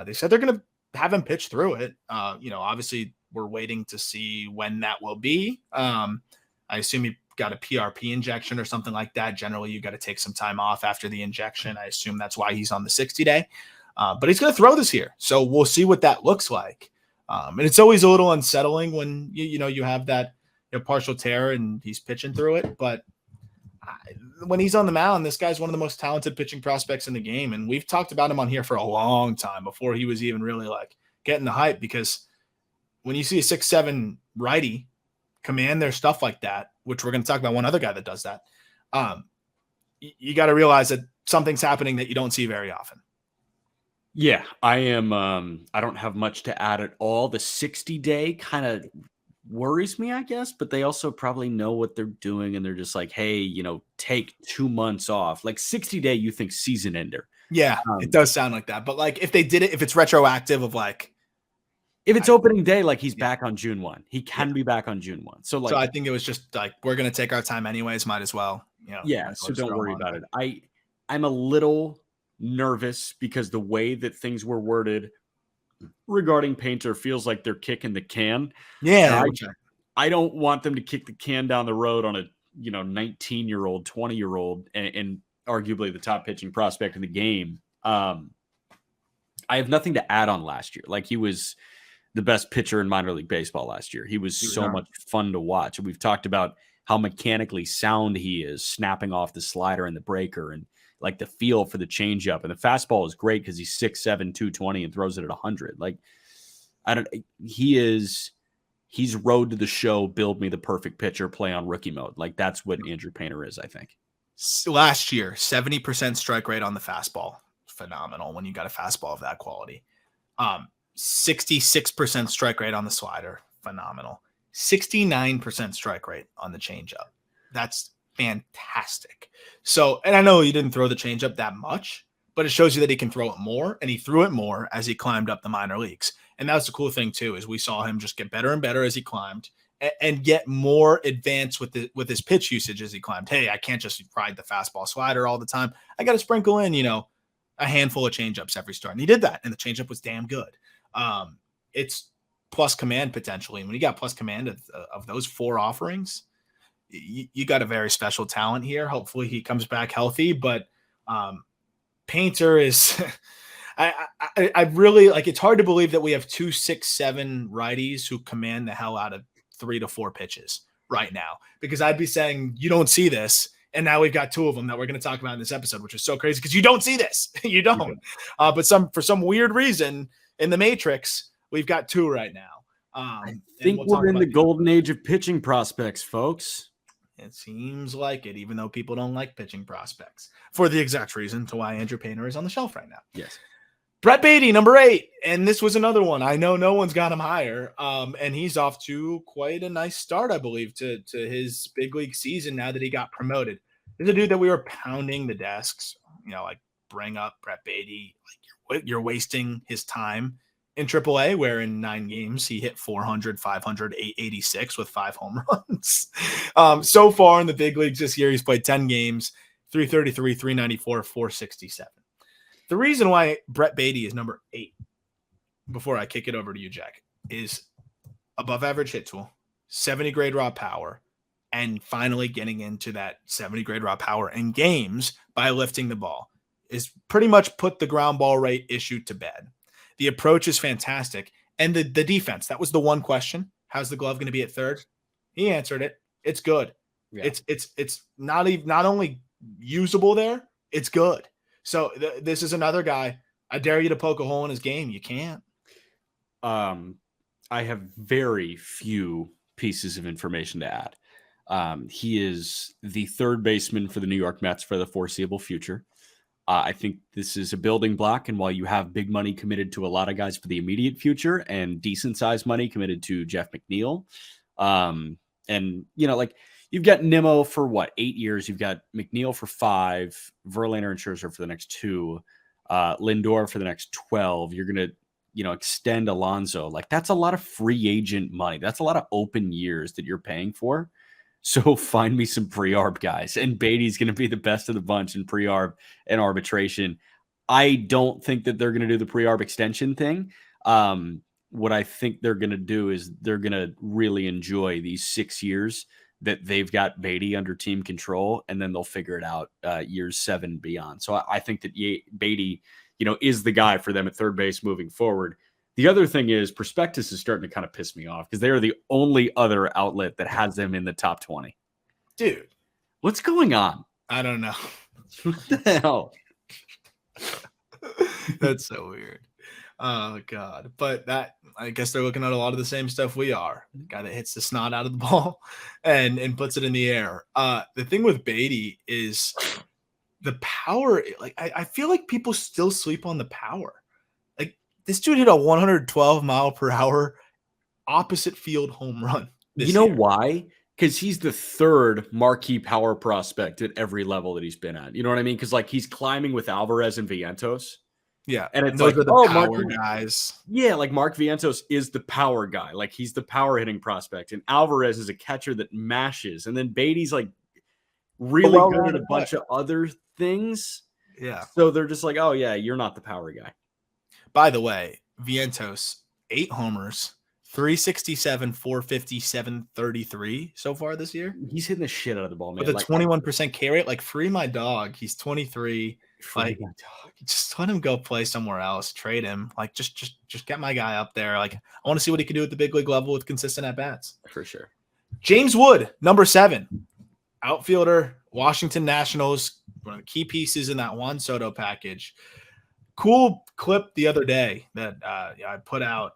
they said they're going to have him pitch through it. Obviously we're waiting to see when that will be. I assume he got a PRP injection or something like that. Generally, you got to take some time off after the injection. I assume that's why he's on the 60-day. But he's going to throw this year. So we'll see what that looks like. And it's always a little unsettling when you have that partial tear and he's pitching through it. But when he's on the mound, this guy's one of the most talented pitching prospects in the game. And we've talked about him on here for a long time before he was even really like getting the hype, because when you see a 6'7" righty command their stuff like that, which we're going to talk about one other guy that does that, you got to realize that something's happening that you don't see very often. Yeah, I am. I don't have much to add at all. The 60-day kind of worries me, I guess, but they also probably know what they're doing. And they're just like, hey, take 2 months off. Like 60-day, you think season ender. Yeah, it does sound like that. But like if they did it, if it's retroactive of like, if it's opening day, like he's back on June 1, he can be back on June 1. So like, so I think it was just like, we're going to take our time anyways. Might as well, yeah. So don't worry about it. I'm a little nervous because the way that things were worded regarding Painter feels like they're kicking the can. Yeah. I don't want them to kick the can down the road on a 19-year-old, 20-year-old, and arguably the top pitching prospect in the game. I have nothing to add on last year. Like, he was the best pitcher in minor league baseball last year. He was so much fun to watch. We've talked about how mechanically sound he is, snapping off the slider and the breaker, and like the feel for the changeup. And the fastball is great because he's 6'7", 220 and throws it at 100. Like, he's road to the show, build me the perfect pitcher, play on rookie mode. Like, that's what Andrew Painter is, I think. Last year, 70% strike rate on the fastball. Phenomenal when you got a fastball of that quality. 66% strike rate on the slider. Phenomenal. 69% strike rate on the changeup. That's fantastic. So, and I know he didn't throw the changeup that much, but it shows you that he can throw it more, and he threw it more as he climbed up the minor leagues. And that was the cool thing too, is we saw him just get better and better as he climbed, and get more advanced with his pitch usage as he climbed. Hey, I can't just ride the fastball slider all the time. I got to sprinkle in, a handful of changeups every start. And he did that, and the changeup was damn good. It's plus command potentially. When you got plus command of those 4 offerings, you got a very special talent here. Hopefully he comes back healthy, but Painter is I really like, it's hard to believe that we have 2, 6, 7 righties who command the hell out of 3 to 4 pitches right now, because I'd be saying you don't see this. And now we've got 2 of them that we're going to talk about in this episode, which is so crazy because you don't see this. You don't. But for some weird reason in the Matrix, we've got 2 right now. I think we're in the golden age of pitching prospects, folks. It seems like it, even though people don't like pitching prospects, for the exact reason to why Andrew Painter is on the shelf right now. Yes. Brett Beatty, number 8. And this was another one. I know no one's got him higher. And he's off to quite a nice start, I believe, to his big league season now that he got promoted. There's a dude that we were pounding the desks, like, bring up Brett Beatty. Like, you're wasting his time in AAA, where in 9 games he hit 400, 500, 886 with 5 home runs. So far in the big leagues this year, he's played 10 games, 333, 394, 467. The reason why Brett Beatty is number 8, before I kick it over to you, Jack, is above average hit tool, 70 grade raw power, and finally getting into that 70 grade raw power in games by lifting the ball is pretty much put the ground ball rate issue to bed. The approach is fantastic. And the defense, that was the one question. How's the glove going to be at third? He answered it. It's good. Yeah. It's not only usable there, it's good. So this is another guy. I dare you to poke a hole in his game. You can't. I have very few pieces of information to add. He is the 3rd baseman for the New York Mets for the foreseeable future. I think this is a building block. And while you have big money committed to a lot of guys for the immediate future and decent sized money committed to Jeff McNeil, and, like, you've got Nimmo for 8 years. You've got McNeil for 5, Verlander and Scherzer for the next 2, Lindor for the next 12. You're going to, extend Alonso. Like, that's a lot of free agent money. That's a lot of open years that you're paying for. So find me some pre-arb guys. And Beatty's going to be the best of the bunch in pre-arb and arbitration. I don't think that they're going to do the pre-arb extension thing. What I think they're going to do is they're going to really enjoy these 6 years that they've got Beatty under team control, and then they'll figure it out years 7 and beyond. So I think that Beatty, is the guy for them at third base moving forward. The other thing is Prospectus is starting to kind of piss me off because they are the only other outlet that has them in the top 20. Dude, what's going on? I don't know. What the hell? That's so weird. Oh, God. But I guess they're looking at a lot of the same stuff we are. The guy that hits the snot out of the ball and puts it in the air. The thing with Beatty is the power. Like, I feel like people still sleep on the power. Like, this dude hit a 112 mile per hour opposite field home run. You know why? because he's the third marquee power prospect at every level that he's been at. You know what I mean? Because like he's climbing with Alvarez and Vientos. Yeah. And it's those like, are the oh, power guys. Yeah, like Mark Vientos is the power guy. Like he's the power hitting prospect. And Alvarez is a catcher that mashes. And then Beatty's like really good at a bunch of other things. Yeah. So they're just like, oh, yeah, you're not the power guy. By the way, Vientos, 8 homers, 367, 450, 733 so far this year. He's hitting the shit out of the ball, man. With a 21% K rate, like free my dog. He's 23. Like, just let him go play somewhere else. Trade him. Like, just get my guy up there. Like, I want to see what he can do at the big league level with consistent at bats. For sure. James Wood, number 7, outfielder, Washington Nationals. One of the key pieces in that Juan Soto package. Cool clip the other day that I put out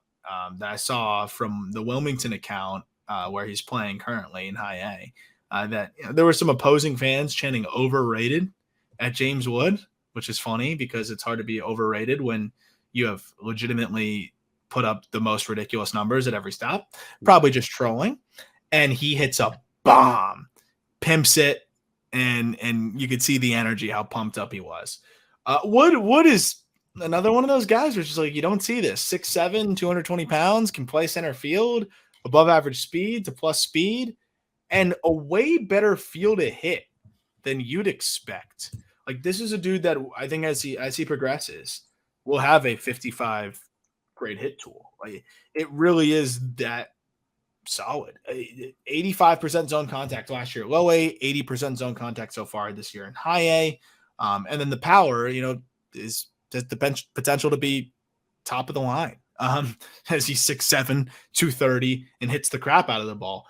that I saw from the Wilmington account where he's playing currently in High A. That there were some opposing fans chanting "overrated" at James Wood, which is funny because it's hard to be overrated when you have legitimately put up the most ridiculous numbers at every stop. Probably just trolling. And he hits a bomb, pimps it, and you could see the energy, how pumped up he was. Wood is another one of those guys where it's just like, you don't see this. 6'7", 220 pounds, can play center field, above average speed to plus speed, and a way better feel to hit than you'd expect. Like, this is a dude that I think as he progresses will have a 55 grade hit tool. Like, it really is that solid. 85% zone contact last year, low A, 80% zone contact so far this year in high A. And then the power, is the potential to be top of the line as he's 6'7", 230 and hits the crap out of the ball.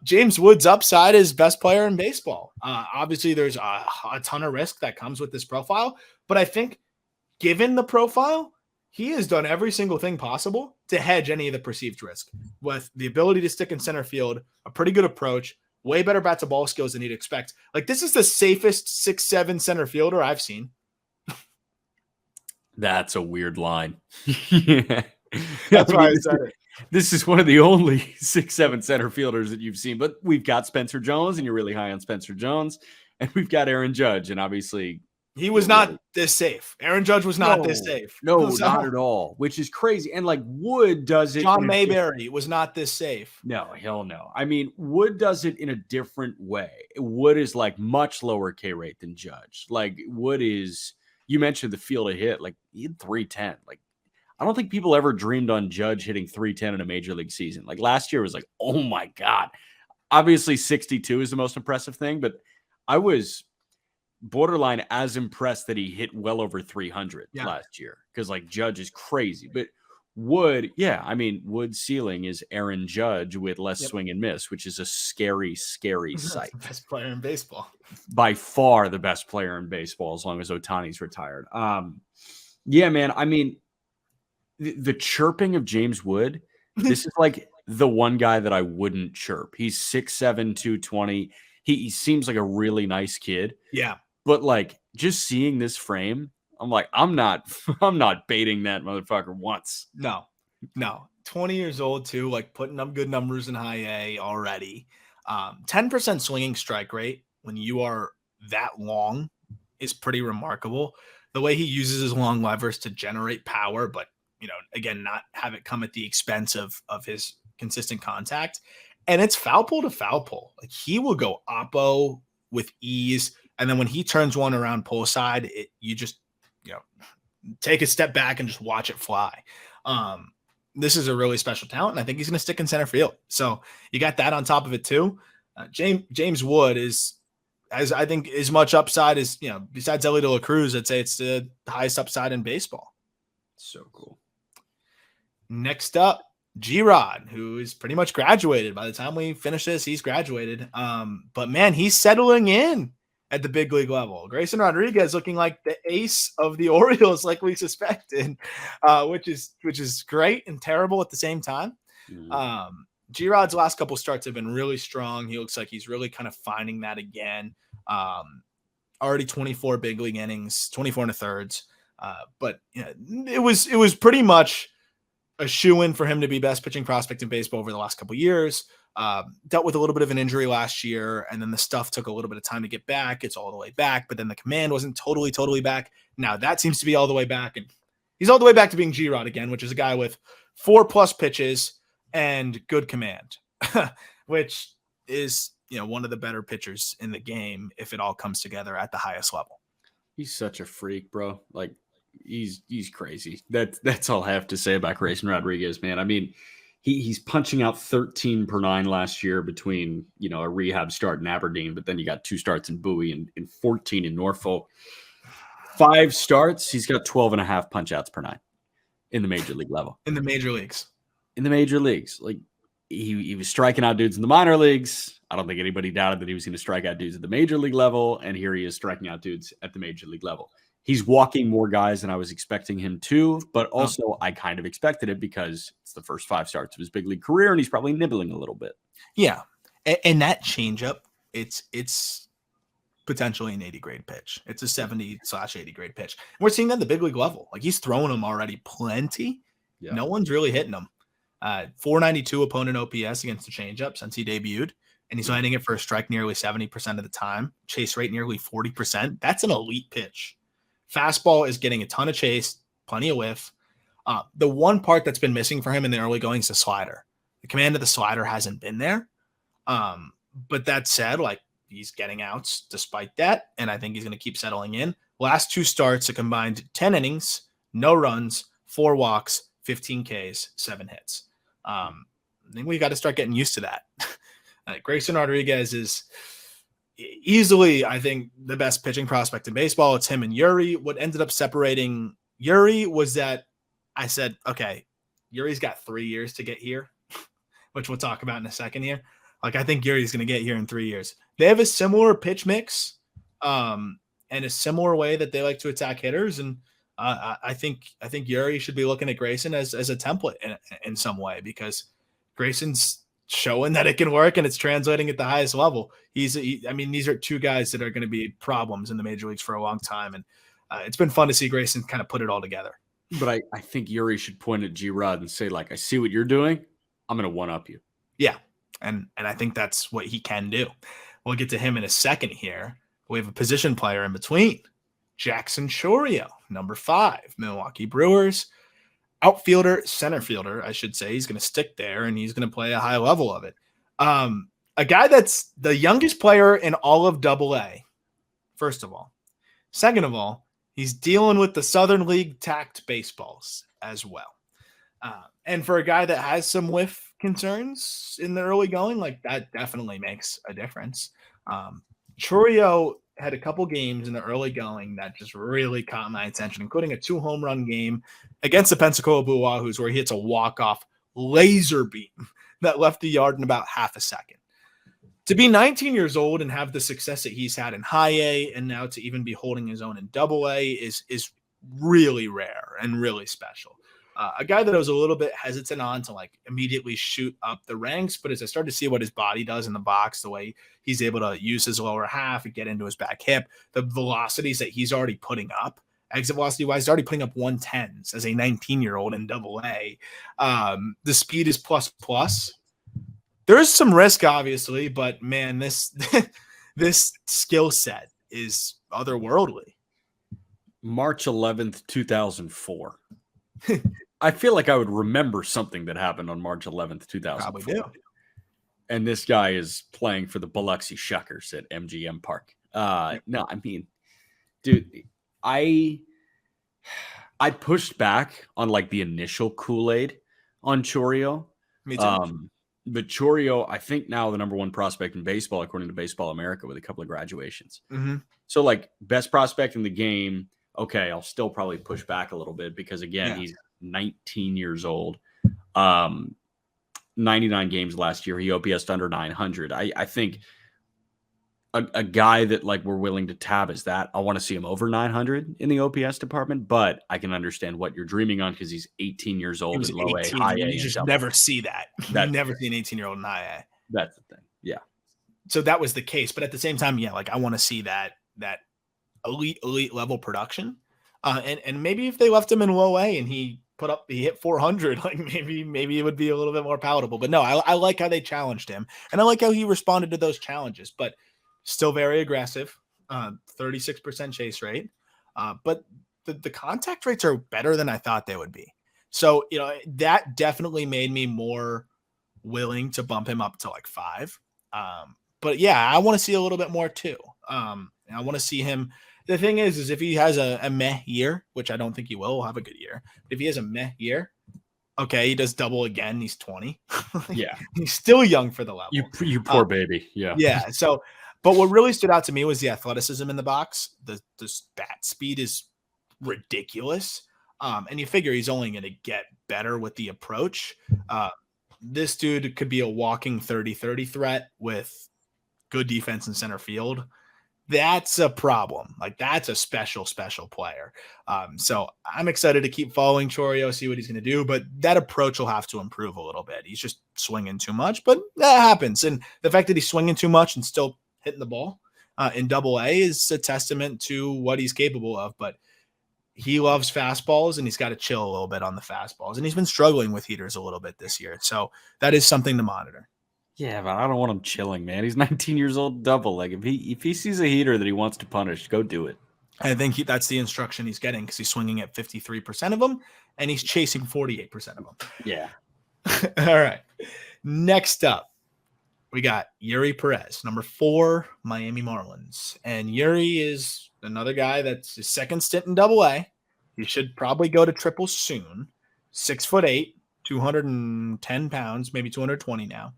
James Wood's upside is best player in baseball. Obviously, there's a ton of risk that comes with this profile, but I think given the profile, he has done every single thing possible to hedge any of the perceived risk with the ability to stick in center field, a pretty good approach, way better bat to ball skills than you'd expect. Like, this is the safest 6'7" center fielder I've seen. That's a weird line. That's why I said it. This is one of the only 6'7" center fielders that you've seen, but we've got Spencer Jones, and you're really high on Spencer Jones, and we've got Aaron Judge, and obviously he was not this safe. Aaron Judge was not this safe. No, not at all, which is crazy. And like Wood does it. John Mayberry was not this safe. No, hell no. I mean, Wood does it in a different way. Wood is like much lower K rate than Judge. Like Wood is, you mentioned the field of hit, like he had 310. Like, I don't think people ever dreamed on Judge hitting 310 in a major league season. Like last year was like, oh my God. Obviously 62 is the most impressive thing, but I was borderline as impressed that he hit well over 300 last year. Cause like Judge is crazy, but Wood, Wood's ceiling is Aaron Judge with less swing and miss, which is a scary, scary sight. Best player in baseball. By far the best player in baseball, as long as Ohtani's retired. Yeah, man. I mean, the chirping of James Wood, this is like the one guy that I wouldn't chirp. He's 6'7", 220. He seems like a really nice kid. Yeah. But like just seeing this frame, I'm like, I'm not baiting that motherfucker once. No. 20 years old too, like putting up good numbers in high A already. 10% swinging strike rate when you are that long is pretty remarkable. The way he uses his long levers to generate power, but again, not have it come at the expense of his consistent contact. And it's foul pole to foul pole. Like he will go oppo with ease. And then when he turns one around pull side, you just, take a step back and just watch it fly. This is a really special talent, and I think he's going to stick in center field. So you got that on top of it too. James Wood has I think as much upside as, besides Ellie De La Cruz, I'd say it's the highest upside in baseball. So cool. Next up, G-Rod, who is pretty much graduated. By the time we finish this, he's graduated. But man, he's settling in at the big league level. Grayson Rodriguez looking like the ace of the Orioles, like we suspected, which is great and terrible at the same time. Mm-hmm. G-Rod's last couple starts have been really strong. He looks like he's really kind of finding that again. Already 24 big league innings, 24 and a thirds. But it was pretty much a shoo-in for him to be best pitching prospect in baseball over the last couple of years. Dealt with a little bit of an injury last year, and then the stuff took a little bit of time to get back. It's all the way back, but then the command wasn't totally back. Now that seems to be all the way back, and he's all the way back to being G-Rod again, which is a guy with 4+ pitches and good command, which is one of the better pitchers in the game if it all comes together at the highest level. He's such a freak, bro. Like he's crazy. That's all I have to say about Grayson Rodriguez, man. I mean, he's punching out 13 per 9 last year between a rehab start in Aberdeen, but then you got 2 starts in Bowie and 14 in Norfolk. 5 starts, he's got 12.5 punch outs per 9 in the major league level. In the major leagues. Like he was striking out dudes in the minor leagues. I don't think anybody doubted that he was going to strike out dudes at the major league level, and here he is striking out dudes at the major league level. He's walking more guys than I was expecting him to, but also I kind of expected it because it's the first 5 starts of his big league career, and he's probably nibbling a little bit. Yeah, and that changeup, it's potentially an 80 grade pitch. It's a 70/80 grade pitch. And we're seeing that at the big league level. Like he's throwing them already plenty. Yeah. No one's really hitting them. 492 opponent OPS against the changeup since he debuted, and he's landing it for a strike nearly 70% of the time. Chase rate nearly 40%. That's an elite pitch. Fastball is getting a ton of chase, plenty of whiff. The one part that's been missing for him in the early going is the slider. The command of the slider hasn't been there. But that said, like he's getting outs despite that, and I think he's going to keep settling in. Last 2 starts, a combined 10 innings, no runs, 4 walks, 15 Ks, 7 hits. I think we got to start getting used to that. Grayson Rodriguez is easily, I think, the best pitching prospect in baseball. It's him and Yuri. What ended up separating Yuri was that I said, okay, Yuri's got 3 years to get here, which we'll talk about in a second here. Like, I think Yuri's going to get here in 3 years. They have a similar pitch mix and a similar way that they like to attack hitters. And I think Yuri should be looking at Grayson as a template in some way, because Grayson's showing that it can work and it's translating at the highest level. These are 2 guys that are going to be problems in the major leagues for a long time. And it's been fun to see Grayson kind of put it all together. But I think Yuri should point at G-Rod and say, like, I see what you're doing. I'm going to one-up you. Yeah. And I think that's what he can do. We'll get to him in a second here. We have a position player in between. Jackson Chorio, number 5, Milwaukee Brewers. Outfielder, center fielder, I should say. He's going to stick there, and he's going to play a high level of it. A guy that's the youngest player in all of AA, first of all. Second of all, he's dealing with the Southern League tacked baseballs as well. And for a guy that has some whiff concerns in the early going, like that definitely makes a difference. Chorio had a couple games in the early going that just really caught my attention, including a 2 home run game against the Pensacola Blue Wahoos where he hits a walk-off laser beam that left the yard in about half a second. To be 19 years old and have the success that he's had in high A and now to even be holding his own in AA is really rare and really special. A guy that I was a little bit hesitant on to like immediately shoot up the ranks, but as I started to see what his body does in the box, the way he's able to use his lower half and get into his back hip, the velocities that he's already putting up, exit velocity wise, he's already putting up 110s as a 19-year-old in AA. The speed is plus. There is some risk, obviously, but man, this this skill set is otherworldly. March 11th, 2004. I feel like I would remember something that happened on March 11th, 2004. Probably do. And this guy is playing for the Biloxi Shuckers at MGM Park. No, I mean, dude, I pushed back on like the initial Kool-Aid on Chorio. Me too. But Chorio, I think now the number 1 prospect in baseball, according to Baseball America, with a couple of graduations. Mm-hmm. So like best prospect in the game. Okay, I'll still probably push back a little bit because again, he's 19 years old. 99 games last year. He OPS'd under 900. I think a guy that like we're willing to tab is that. I want to see him over 900 in the OPS department, but I can understand what you're dreaming on because he's 18 years old in low A, high A. You just never see that. You never see an 18-year-old in high A. That's the thing. Yeah. So that was the case, but at the same time, like I want to see that elite level production. And maybe if they left him in low A and he he hit 400, like maybe it would be a little bit more palatable. But no, I like how they challenged him, and I like how he responded to those challenges. But still very aggressive, 36% chase rate. But the contact rates are better than I thought they would be. So, that definitely made me more willing to bump him up to like 5. But yeah, I want to see a little bit more too. And I want to see him. The thing is if he has a meh year, which I don't think he will have a good year. But if he has a meh year, okay, he does double again. He's 20. Yeah. He's still young for the level. You poor baby. Yeah. Yeah. So, but what really stood out to me was the athleticism in the box. The bat speed is ridiculous. And you figure he's only going to get better with the approach. This dude could be a walking 30-30 threat with good defense in center field. That's a problem. Like, that's a special player. So I'm excited to keep following Chorio, see what he's going to do, but that approach will have to improve a little bit. He's just swinging too much, but that happens. And the fact that he's swinging too much and still hitting the ball in Double-A is a testament to what he's capable of. But he loves fastballs, and he's got to chill a little bit on the fastballs. And he's been struggling with heaters a little bit this year. So that is something to monitor. Yeah, but I don't want him chilling, man. He's 19 years old, double. Like, if he sees a heater that he wants to punish, go do it. I think that's the instruction he's getting, because he's swinging at 53% of them, and he's chasing 48% of them. Yeah. All right. Next up, we got Yuri Perez, number 4, Miami Marlins. And Yuri is another guy that's his second stint in Double-A. He should probably go to triple soon. 6'8", 210 pounds, maybe 220 now.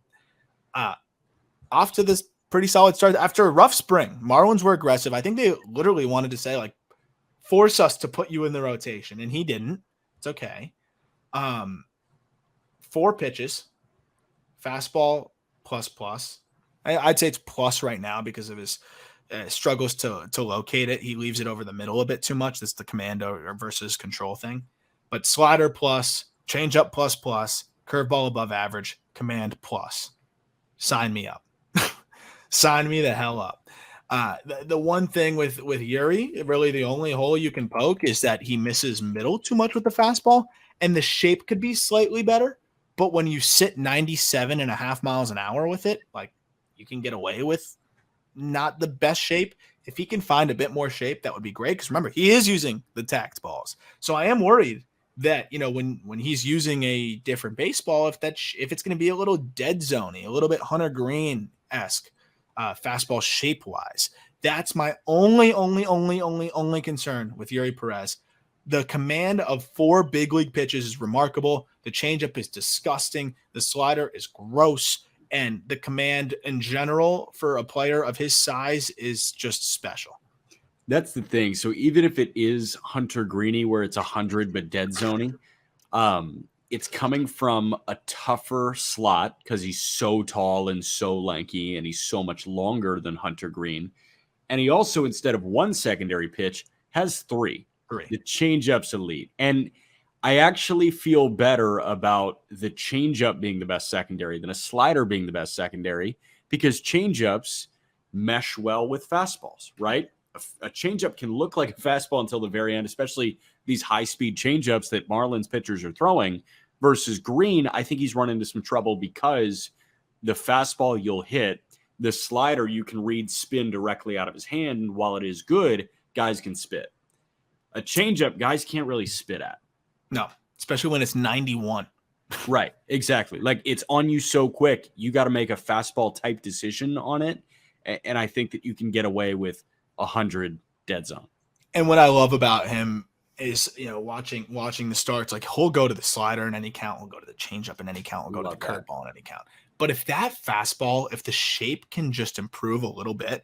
Off to this pretty solid start after a rough spring. Marlins were aggressive. I think they literally wanted to say, like, force us to put you in the rotation, and he didn't. It's okay. 4 pitches, fastball plus. I'd say it's plus right now because of his struggles to locate it. He leaves it over the middle a bit too much. That's the command versus control thing. But slider plus, changeup plus, curveball above average, command plus. Sign me up. Sign me the hell up. The one thing with Yuri, really the only hole you can poke is that he misses middle too much with the fastball, and the shape could be slightly better. But when you sit 97.5 miles an hour with it, like, you can get away with not the best shape. If he can find a bit more shape, that would be great. Because remember, he is using the tacked balls. So I am worried that, when he's using a different baseball, if it's going to be a little dead zoney, a little bit Hunter Green-esque fastball shape-wise. That's my only concern with Yuri Perez. The command of 4 big league pitches is remarkable. The changeup is disgusting. The slider is gross. And the command in general for a player of his size is just special. That's the thing. So even if it is Hunter Greeny, where it's 100 but dead zoning, it's coming from a tougher slot because he's so tall and so lanky, and he's so much longer than Hunter Green. And he also, instead of 1 secondary pitch, has 3. The changeup's elite. And I actually feel better about the changeup being the best secondary than a slider being the best secondary, because changeups mesh well with fastballs, right? A changeup can look like a fastball until the very end, especially these high-speed changeups that Marlins pitchers are throwing. Versus Green, I think he's run into some trouble because the fastball you'll hit, the slider you can read spin directly out of his hand, and while it is good, guys can spit. A changeup, guys can't really spit at. No, especially when it's 91. Right, exactly. Like, it's on you so quick, you got to make a fastball-type decision on it, and I think that you can get away with 100 dead zone. And what I love about him is, watching the starts, like, he'll go to the slider in any count, he'll go to the changeup in any count, he'll go to the curveball in any count. But if that fastball, if the shape can just improve a little bit,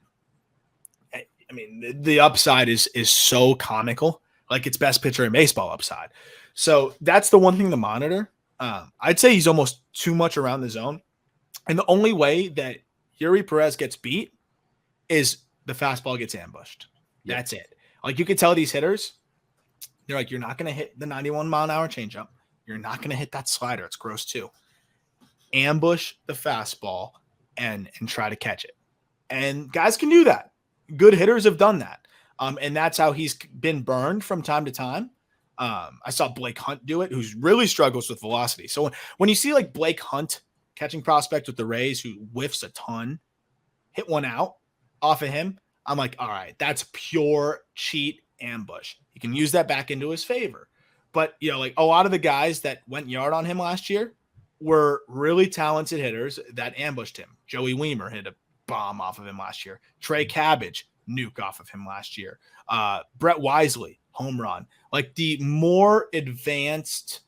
I mean, the upside is so comical, like it's best pitcher in baseball upside. So that's the one thing to monitor. I'd say he's almost too much around the zone. And the only way that Yuri Perez gets beat is the fastball gets ambushed. Yep. That's it. Like, you could tell these hitters, they're like, you're not going to hit the 91-mile-an-hour changeup. You're not going to hit that slider. It's gross too. Ambush the fastball and try to catch it. And guys can do that. Good hitters have done that. And that's how he's been burned from time to time. I saw Blake Hunt do it, who's really struggles with velocity. So when you see like Blake Hunt, catching prospect with the Rays, who whiffs a ton, hit one out off of him, I'm like, all right, that's pure cheat ambush. He can use that back into his favor. But, like a lot of the guys that went yard on him last year were really talented hitters that ambushed him. Joey Weimer hit a bomb off of him last year. Trey Cabbage, nuke off of him last year. Brett Wisely, home run. Like the more advanced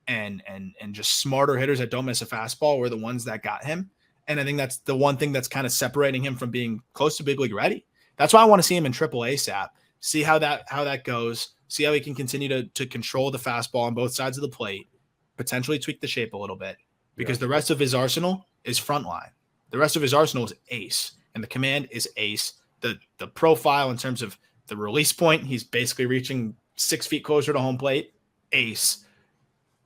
and just smarter hitters that don't miss a fastball were the ones that got him. And I think that's the one thing that's kind of separating him from being close to big league ready. That's why I want to see him in AAA SAP. See how that goes. See how he can continue to control the fastball on both sides of the plate, potentially tweak the shape a little bit, because the rest of his arsenal is frontline. The rest of his arsenal is ace, and the command is ace. The profile in terms of the release point, he's basically reaching 6 feet closer to home plate, ace.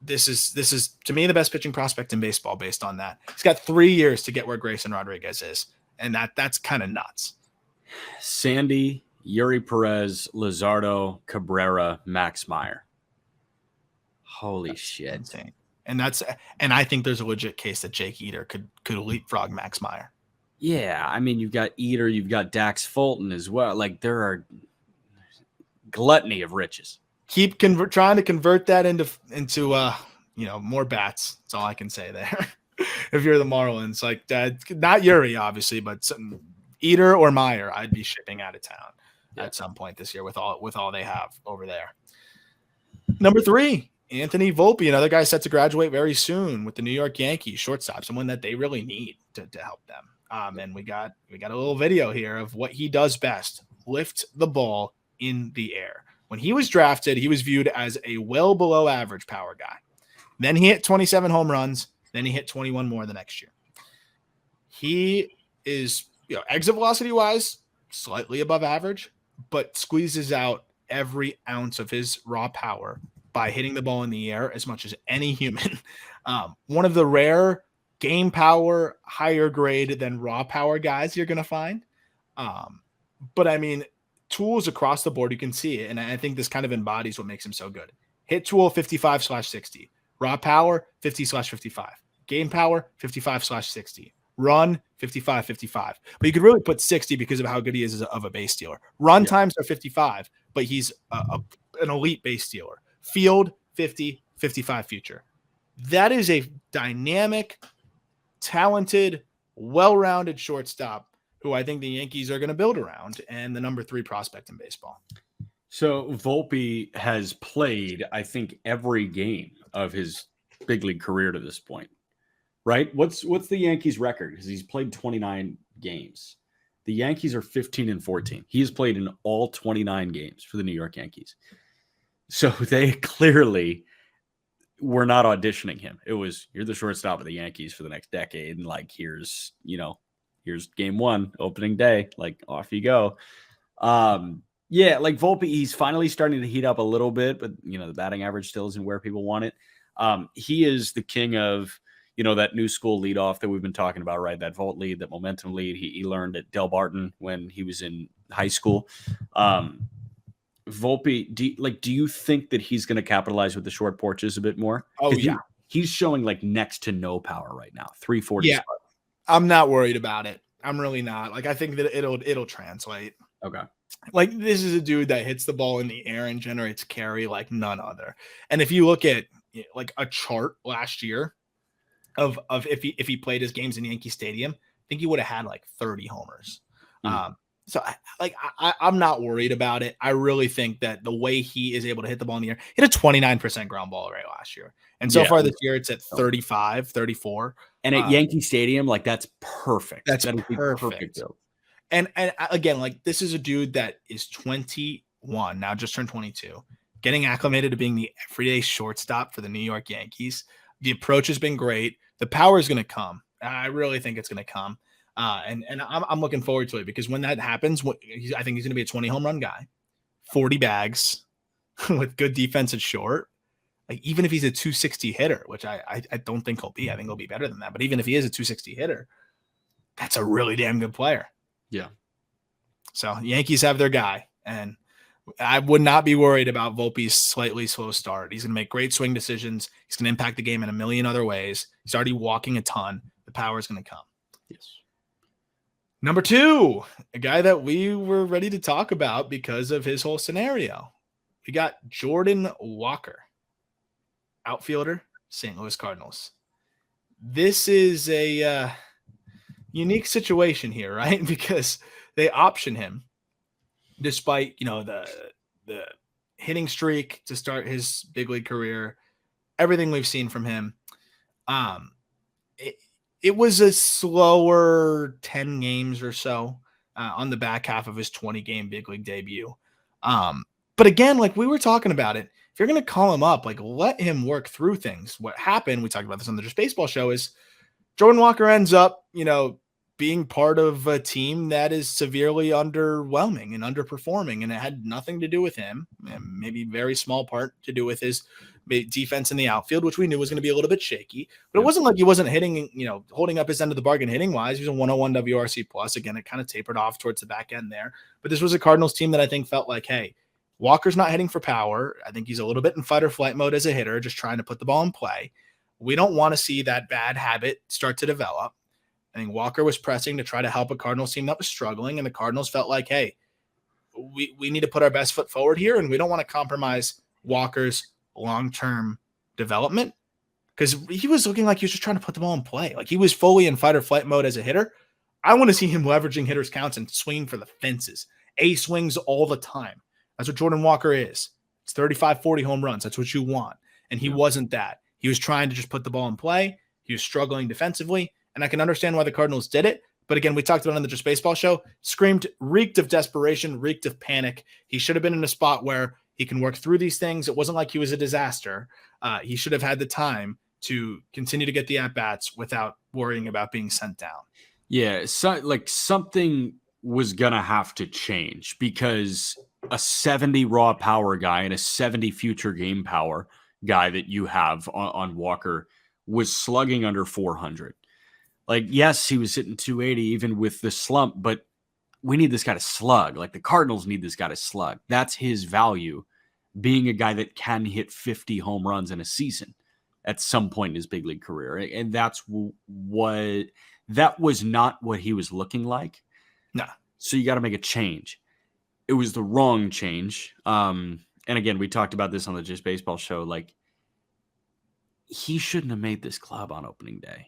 This is to me the best pitching prospect in baseball based on that. He's got 3 years to get where Grayson Rodriguez is, and that's kind of nuts. Sandy, Yuri, Perez, Luzardo, Cabrera, Max Meyer. Holy shit. Insane. And I think there's a legit case that Jake Eater could leapfrog Max Meyer. Yeah, I mean, you've got Eater, you've got Dax Fulton as well. Like, there are gluttony of riches. Keep trying to convert that into more bats. That's all I can say there. If you're the Marlins, like not Yuri, obviously, but some Eater or Meyer, I'd be shipping out of town at some point this year with all they have over there. Number 3, Anthony Volpe, another guy set to graduate very soon with the New York Yankees, shortstop, someone that they really need to help them. And we got a little video here of what he does best: lift the ball in the air. When he was drafted, he was viewed as a well below average power guy. Then he hit 27 home runs. Then he hit 21 more the next year. He is, exit velocity wise, slightly above average, but squeezes out every ounce of his raw power by hitting the ball in the air as much as any human. One of the rare game power, higher grade than raw power guys you're going to find. But I mean, tools across the board, you can see it. And I think this kind of embodies what makes him so good. Hit tool 55/60, raw power 50/55, game power 55/60, run 55/55. But you could really put 60 because of how good he is of a base stealer. Run times are 55, but he's an elite base stealer. Field 50/55 future. That is a dynamic, talented, well-rounded shortstop who I think the Yankees are going to build around, and the number 3 prospect in baseball. So Volpe has played, I think, every game of his big league career to this point, right? What's the Yankees record? Because he's played 29 games. The Yankees are 15-14. He has played in all 29 games for the New York Yankees. So they clearly were not auditioning him. It was, you're the shortstop of the Yankees for the next decade, and like, here's game 1, opening day, like, off you go. Like Volpe, he's finally starting to heat up a little bit, but the batting average still isn't where people want it. He is the king of, that new school leadoff that we've been talking about, right? That vault lead, that momentum lead. He learned at Del Barton when he was in high school. Volpe, do you think that he's going to capitalize with the short porches a bit more? Oh yeah. He's showing like next to no power right now. 340. Yeah. I'm not worried about it. I'm really not. Like, I think that it'll translate. Okay. Like, this is a dude that hits the ball in the air and generates carry like none other. And if you look at like a chart last year of if he played his games in Yankee Stadium, I think he would have had like 30 homers. So I'm not worried about it. I really think that the way he is able to hit the ball in the air, he had a 29% ground ball rate last year. And so far this year, it's at 35, 34. And at Yankee Stadium, like, that's perfect. That's perfect. And again, like, this is a dude that is 21, now just turned 22, getting acclimated to being the everyday shortstop for the New York Yankees. The approach has been great. The power is going to come. I really think it's going to come. And I'm looking forward to it, because when that happens, I think he's going to be a 20 home run guy, 40 bags with good defense at short. Like, even if he's a 260 hitter, which I don't think he'll be, I think he'll be better than that. But even if he is a 260 hitter, that's a really damn good player. Yeah. So Yankees have their guy, and I would not be worried about Volpe's slightly slow start. He's going to make great swing decisions. He's going to impact the game in a million other ways. He's already walking a ton. The power is going to come. Yes. Number 2, a guy that we were ready to talk about because of his whole scenario. We got Jordan Walker, outfielder, St. Louis Cardinals. This is a unique situation here, right? Because they option him despite, the hitting streak to start his big league career, everything we've seen from him. It was a slower 10 games or so on the back half of his 20-game big league debut. But again, like we were talking about it, if you're going to call him up, like let him work through things. What happened, we talked about this on the Just Baseball show, is Jordan Walker ends up, being part of a team that is severely underwhelming and underperforming, and it had nothing to do with him, and maybe very small part to do with his defense in the outfield, which we knew was going to be a little bit shaky. But it wasn't like he wasn't hitting, holding up his end of the bargain hitting wise. He was a 101 WRC plus. Again, it kind of tapered off towards the back end there. But this was a Cardinals team that I think felt like, hey, Walker's not hitting for power. I think he's a little bit in fight or flight mode as a hitter, just trying to put the ball in play. We don't want to see that bad habit start to develop. I think Walker was pressing to try to help a Cardinals team that was struggling, and the Cardinals felt like, hey, we need to put our best foot forward here, and we don't want to compromise Walker's long-term development, because he was looking like he was just trying to put the ball in play. Like he was fully in fight or flight mode as a hitter. I want to see him leveraging hitters' counts and swinging for the fences. A swings all the time. That's what Jordan Walker is. It's 35, 40 home runs. That's what you want. And he wasn't that. He was trying to just put the ball in play. He was struggling defensively. And I can understand why the Cardinals did it. But again, we talked about it on the Just Baseball show, reeked of desperation, reeked of panic. He should have been in a spot where he can work through these things. It wasn't like he was a disaster. He should have had the time to continue to get the at-bats without worrying about being sent down. Yeah, so, like something was going to have to change, because a 70 raw power guy and a 70 future game power guy that you have on Walker was slugging under 400. Like, yes, he was hitting 280 even with the slump, but we need this guy to slug. Like the Cardinals need this guy to slug. That's his value, being a guy that can hit 50 home runs in a season at some point in his big league career. And that's what that was not what he was looking like. No. So you got to make a change. It was the wrong change. And again, we talked about this on the Just Baseball show. Like, he shouldn't have made this club on opening day.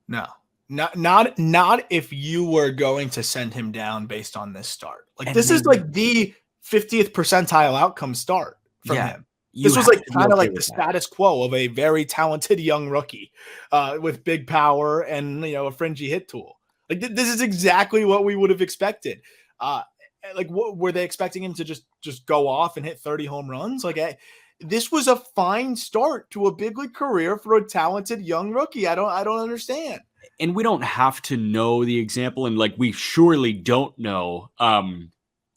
No, not if you were going to send him down based on this start. Like, and this is like the 50th percentile outcome start from him. This was like kind of like the status quo of a very talented young rookie with big power and, a fringy hit tool. Like, this is exactly what we would have expected. Like, what were they expecting him to just go off and hit 30 home runs? Like, this was a fine start to a big league career for a talented young rookie. I don't understand. And we don't have to know the example, and like we surely don't know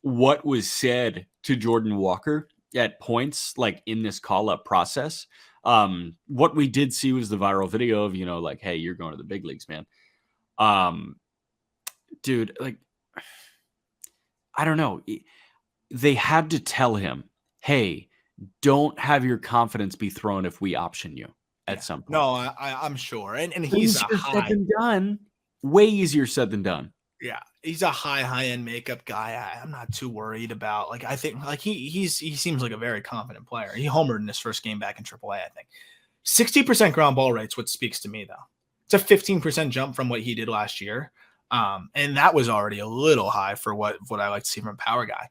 what was said to Jordan Walker at points like in this call-up process. What we did see was the viral video of, like, hey, you're going to the big leagues, man. Dude, like, I don't know. They had to tell him, hey, don't have your confidence be thrown if we option you at some point. No, I'm sure. And he's said than done. Way easier said than done. Yeah, he's a high-end makeup guy. I'm not too worried about. Like, I think like he seems like a very confident player. He homered in his first game back in AAA, I think. 60% ground ball rate's what speaks to me, though. It's a 15% jump from what he did last year. And that was already a little high for what I like to see from a power guy.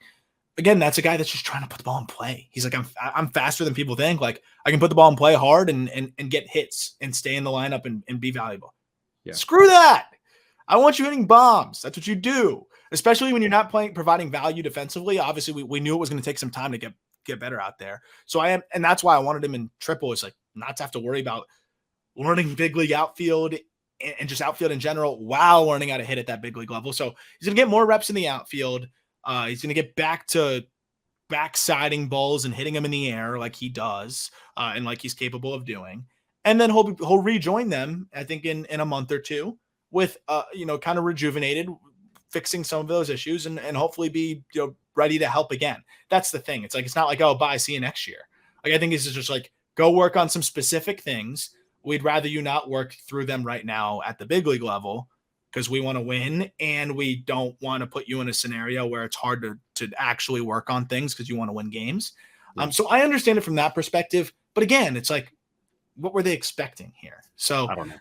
Again, that's a guy that's just trying to put the ball in play. He's like, I'm faster than people think. Like, I can put the ball in play hard and get hits and stay in the lineup and be valuable. Yeah. Screw that. I want you hitting bombs. That's what you do, especially when you're not providing value defensively. Obviously, we knew it was going to take some time to get better out there. So and that's why I wanted him in triple. It's like not to have to worry about learning big league outfield and just outfield in general while learning how to hit at that big league level. So he's going to get more reps in the outfield. He's going to get back to backsiding balls and hitting them in the air like he does and like he's capable of doing. And then he'll rejoin them, I think, in a month or two with, kind of rejuvenated, fixing some of those issues and hopefully be, ready to help again. That's the thing. It's like, it's not like, oh, bye, see you next year. Like, I think this is just like, go work on some specific things. We'd rather you not work through them right now at the big league level because we want to win, and we don't want to put you in a scenario where it's hard to actually work on things because you want to win games. So I understand it from that perspective. But again, it's like, what were they expecting here? So, I don't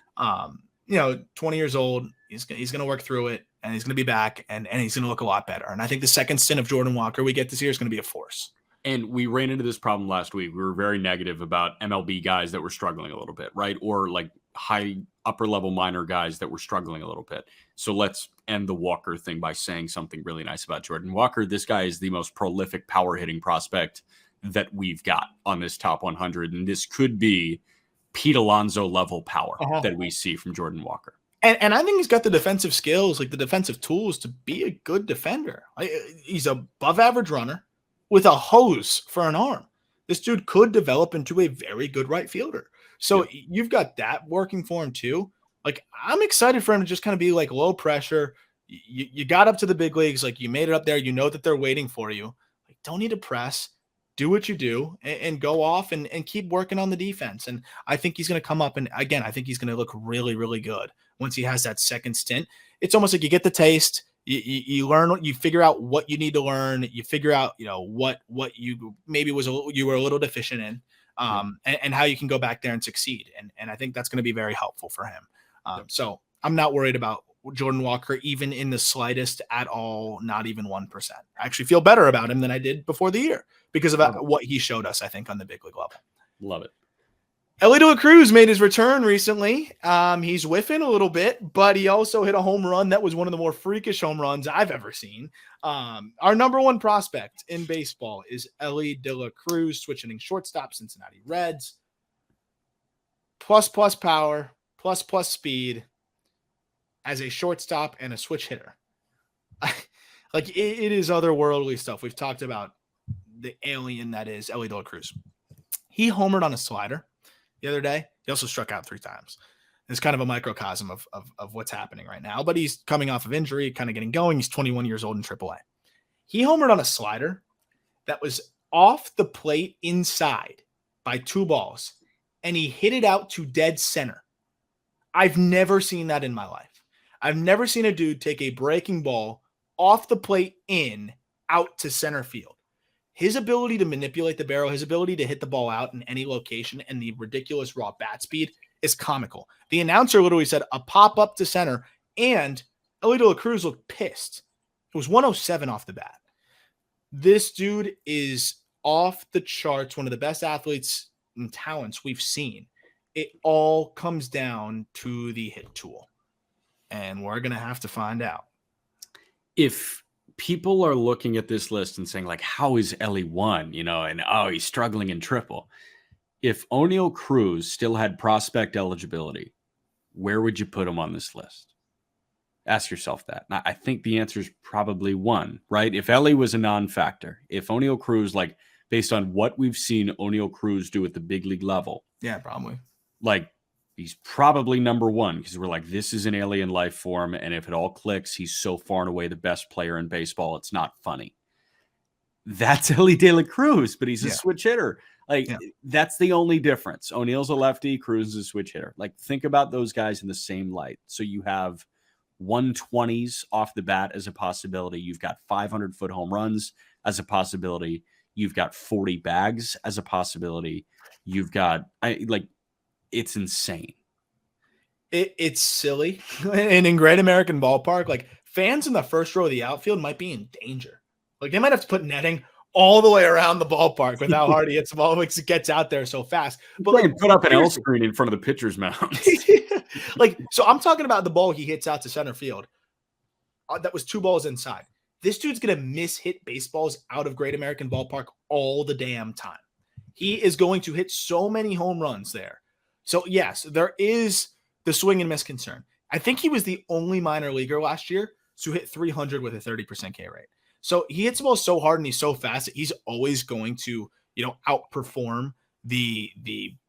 know. 20 years old, he's going to work through it, and he's going to be back, and he's going to look a lot better. And I think the second stint of Jordan Walker we get this year is going to be a force. And we ran into this problem last week. We were very negative about MLB guys that were struggling a little bit, right? Or like high upper level minor guys that were struggling a little bit. So let's end the Walker thing by saying something really nice about Jordan Walker. This guy is the most prolific power hitting prospect that we've got on this top 100. And this could be Pete Alonso level power that we see from Jordan Walker. And I think he's got the defensive skills, like the defensive tools to be a good defender. He's an above average runner with a hose for an arm. This dude could develop into a very good right fielder. So you've got that working for him too. Like, I'm excited for him to just kind of be like low pressure. You got up to the big leagues. Like, you made it up there. You know that they're waiting for you. Like, don't need to press. Do what you do and go off and keep working on the defense. And I think he's going to come up. And again, I think he's going to look really, really good once he has that second stint. It's almost like you get the taste. You learn, you figure out what you need to learn. You figure out, what you maybe you were a little deficient in, and how you can go back there and succeed. And I think that's going to be very helpful for him. So I'm not worried about Jordan Walker, even in the slightest at all, not even 1%. I actually feel better about him than I did before the year because of what he showed us, I think, on the big league level. Love it. Ellie De La Cruz made his return recently. He's whiffing a little bit, but he also hit a home run that was one of the more freakish home runs I've ever seen. Our number one prospect in baseball is Ellie De La Cruz, switch hitting shortstop, Cincinnati Reds. Plus power, plus speed as a shortstop and a switch hitter. Like, it is otherworldly stuff. We've talked about the alien that is Ellie De La Cruz. He homered on a slider the other day. He also struck out 3 times. It's kind of a microcosm of what's happening right now, but he's coming off of injury, kind of getting going. He's 21 years old in AAA. He homered on a slider that was off the plate inside by 2 balls, and he hit it out to dead center. I've never seen that in my life. I've never seen a dude take a breaking ball off the plate out to center field. His ability to manipulate the barrel, his ability to hit the ball out in any location, and the ridiculous raw bat speed is comical. The announcer literally said a pop up to center, and Ellie De La Cruz looked pissed. It was 107 off the bat. This dude is off the charts, one of the best athletes and talents we've seen. It all comes down to the hit tool, and we're going to have to find out. If people are looking at this list and saying, like, how is Ellie 1, and he's struggling in triple. If O'Neal Cruz still had prospect eligibility, where would you put him on this list? Ask yourself that. And I think the answer is probably 1, right? If Ellie was a non-factor, if O'Neal Cruz, like, based on what we've seen O'Neal Cruz do at the big league level. Yeah, probably. Like, he's probably number 1 because we're like, this is an alien life form. And if it all clicks, he's so far and away the best player in baseball. It's not funny. That's Ellie De La Cruz, but he's a switch hitter. Like, that's the only difference. O'Neal's a lefty, Cruz is a switch hitter. Like, think about those guys in the same light. So you have 120s off the bat as a possibility. You've got 500-foot home runs as a possibility. You've got 40 bags as a possibility. You've got, it's insane. It's silly. And in Great American Ballpark, like, fans in the first row of the outfield might be in danger. Like, they might have to put netting all the way around the ballpark with how hard he hits the ball because it gets out there so fast. But like, put up an L screen in front of the pitcher's mound. Like, so I'm talking about the ball he hits out to center field. That was 2 balls inside. This dude's going to miss-hit baseballs out of Great American Ballpark all the damn time. He is going to hit so many home runs there. So, yes, there is the swing and miss concern. I think he was the only minor leaguer last year to hit 300 with a 30% K rate. So he hits the ball so hard and he's so fast that he's always going to, outperform the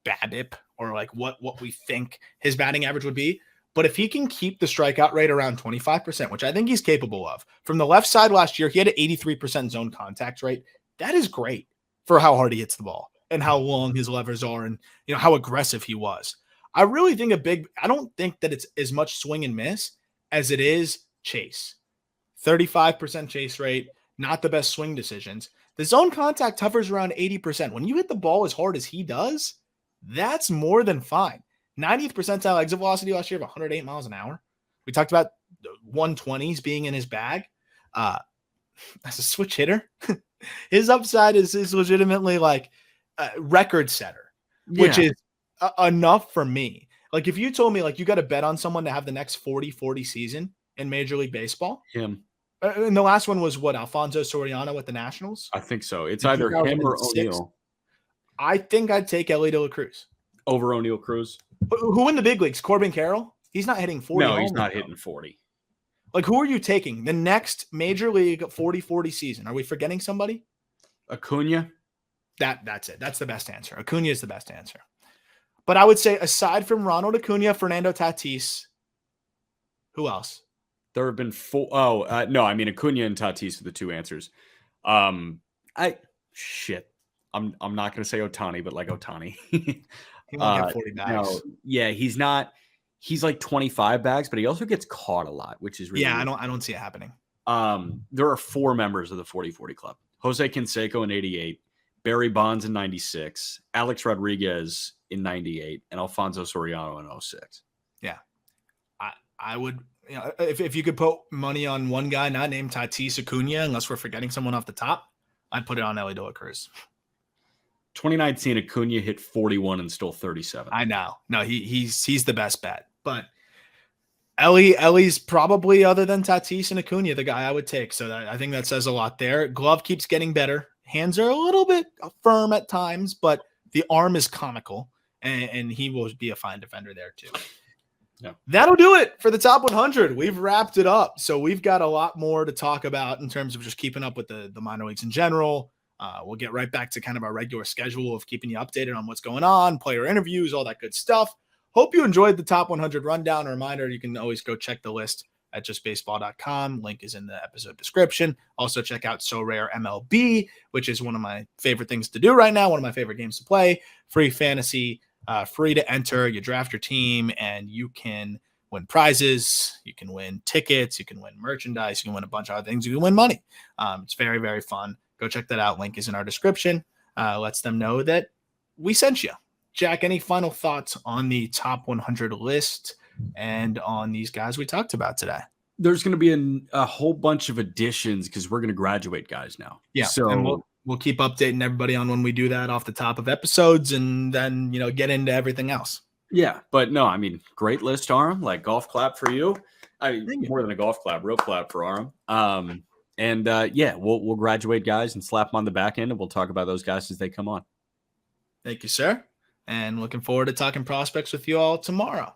BABIP or like what we think his batting average would be. But if he can keep the strikeout rate around 25%, which I think he's capable of, from the left side last year, he had an 83% zone contact rate. That is great for how hard he hits the ball and how long his levers are and how aggressive he was. I really think I don't think that it's as much swing and miss as it is chase. 35% chase rate, not the best swing decisions. The zone contact hovers around 80%. When you hit the ball as hard as he does, that's more than fine. 90th percentile exit velocity last year of 108 miles an hour. We talked about 120s being in his bag. As a switch hitter, his upside is legitimately like a record setter, which is enough for me. Like if you told me like you got to bet on someone to have the next 40-40 season in Major League Baseball. Him. And the last one was what, Alfonso Soriano with the Nationals? I think so. It's either him or O'Neill. I think I'd take Ellie De La Cruz. Over O'Neill Cruz? Who in the big leagues? Corbin Carroll? He's not hitting 40. No, he's not hitting 40. Like, who are you taking? The next Major League 40-40 season. Are we forgetting somebody? Acuna? That's it. That's the best answer. Acuna is the best answer. But I would say, aside from Ronald Acuna, Fernando Tatis, who else? There have been four. No, I mean Acuna and Tatis are the two answers. I'm not gonna say Ohtani, but like Ohtani. He won't get 40 bags. No, yeah, he's not. He's like 25 bags, but he also gets caught a lot, which is really weird. I don't see it happening. There are four members of the 40-40 club: Jose Canseco in 88, Barry Bonds in 96, Alex Rodriguez in 98, and Alfonso Soriano in 06. Yeah, I would. If you could put money on one guy not named Tatis Acuna, unless we're forgetting someone off the top, I'd put it on Ellie De La Cruz. 2019, Acuna hit 41 and stole 37. I know. No, he's the best bet. But Ellie's probably, other than Tatis and Acuna, the guy I would take. So I think that says a lot there. Glove keeps getting better. Hands are a little bit firm at times, but the arm is comical, and he will be a fine defender there too. Yeah. That'll do it for the top 100. We've wrapped it up. So we've got a lot more to talk about in terms of just keeping up with the minor leagues in general. We'll get right back to kind of our regular schedule of keeping you updated on what's going on, player interviews, all that good stuff. Hope you enjoyed the top 100 rundown. A reminder, you can always go check the list at justbaseball.com. Link is in the episode description. Also check out So Rare MLB, which is one of my favorite things to do right now. One of my favorite games to play. Free fantasy, free to enter. You draft your team and you can win prizes. You can win tickets. You can win merchandise. You can win a bunch of other things. You can win money. It's very, very fun. Go check that out. Link is in our description. Lets them know that we sent you. Jack, any final thoughts on the top 100 list and on these guys we talked about today? There's going to be a whole bunch of additions because we're going to graduate guys now. Yeah. So and we'll keep updating everybody on when we do that off the top of episodes and then, get into everything else. Yeah. But no, I mean, great list, Aram. Like golf clap for you. More than a golf clap, real clap for Aram. We'll graduate guys and slap them on the back end, and we'll talk about those guys as they come on. Thank you, sir. And looking forward to talking prospects with you all tomorrow.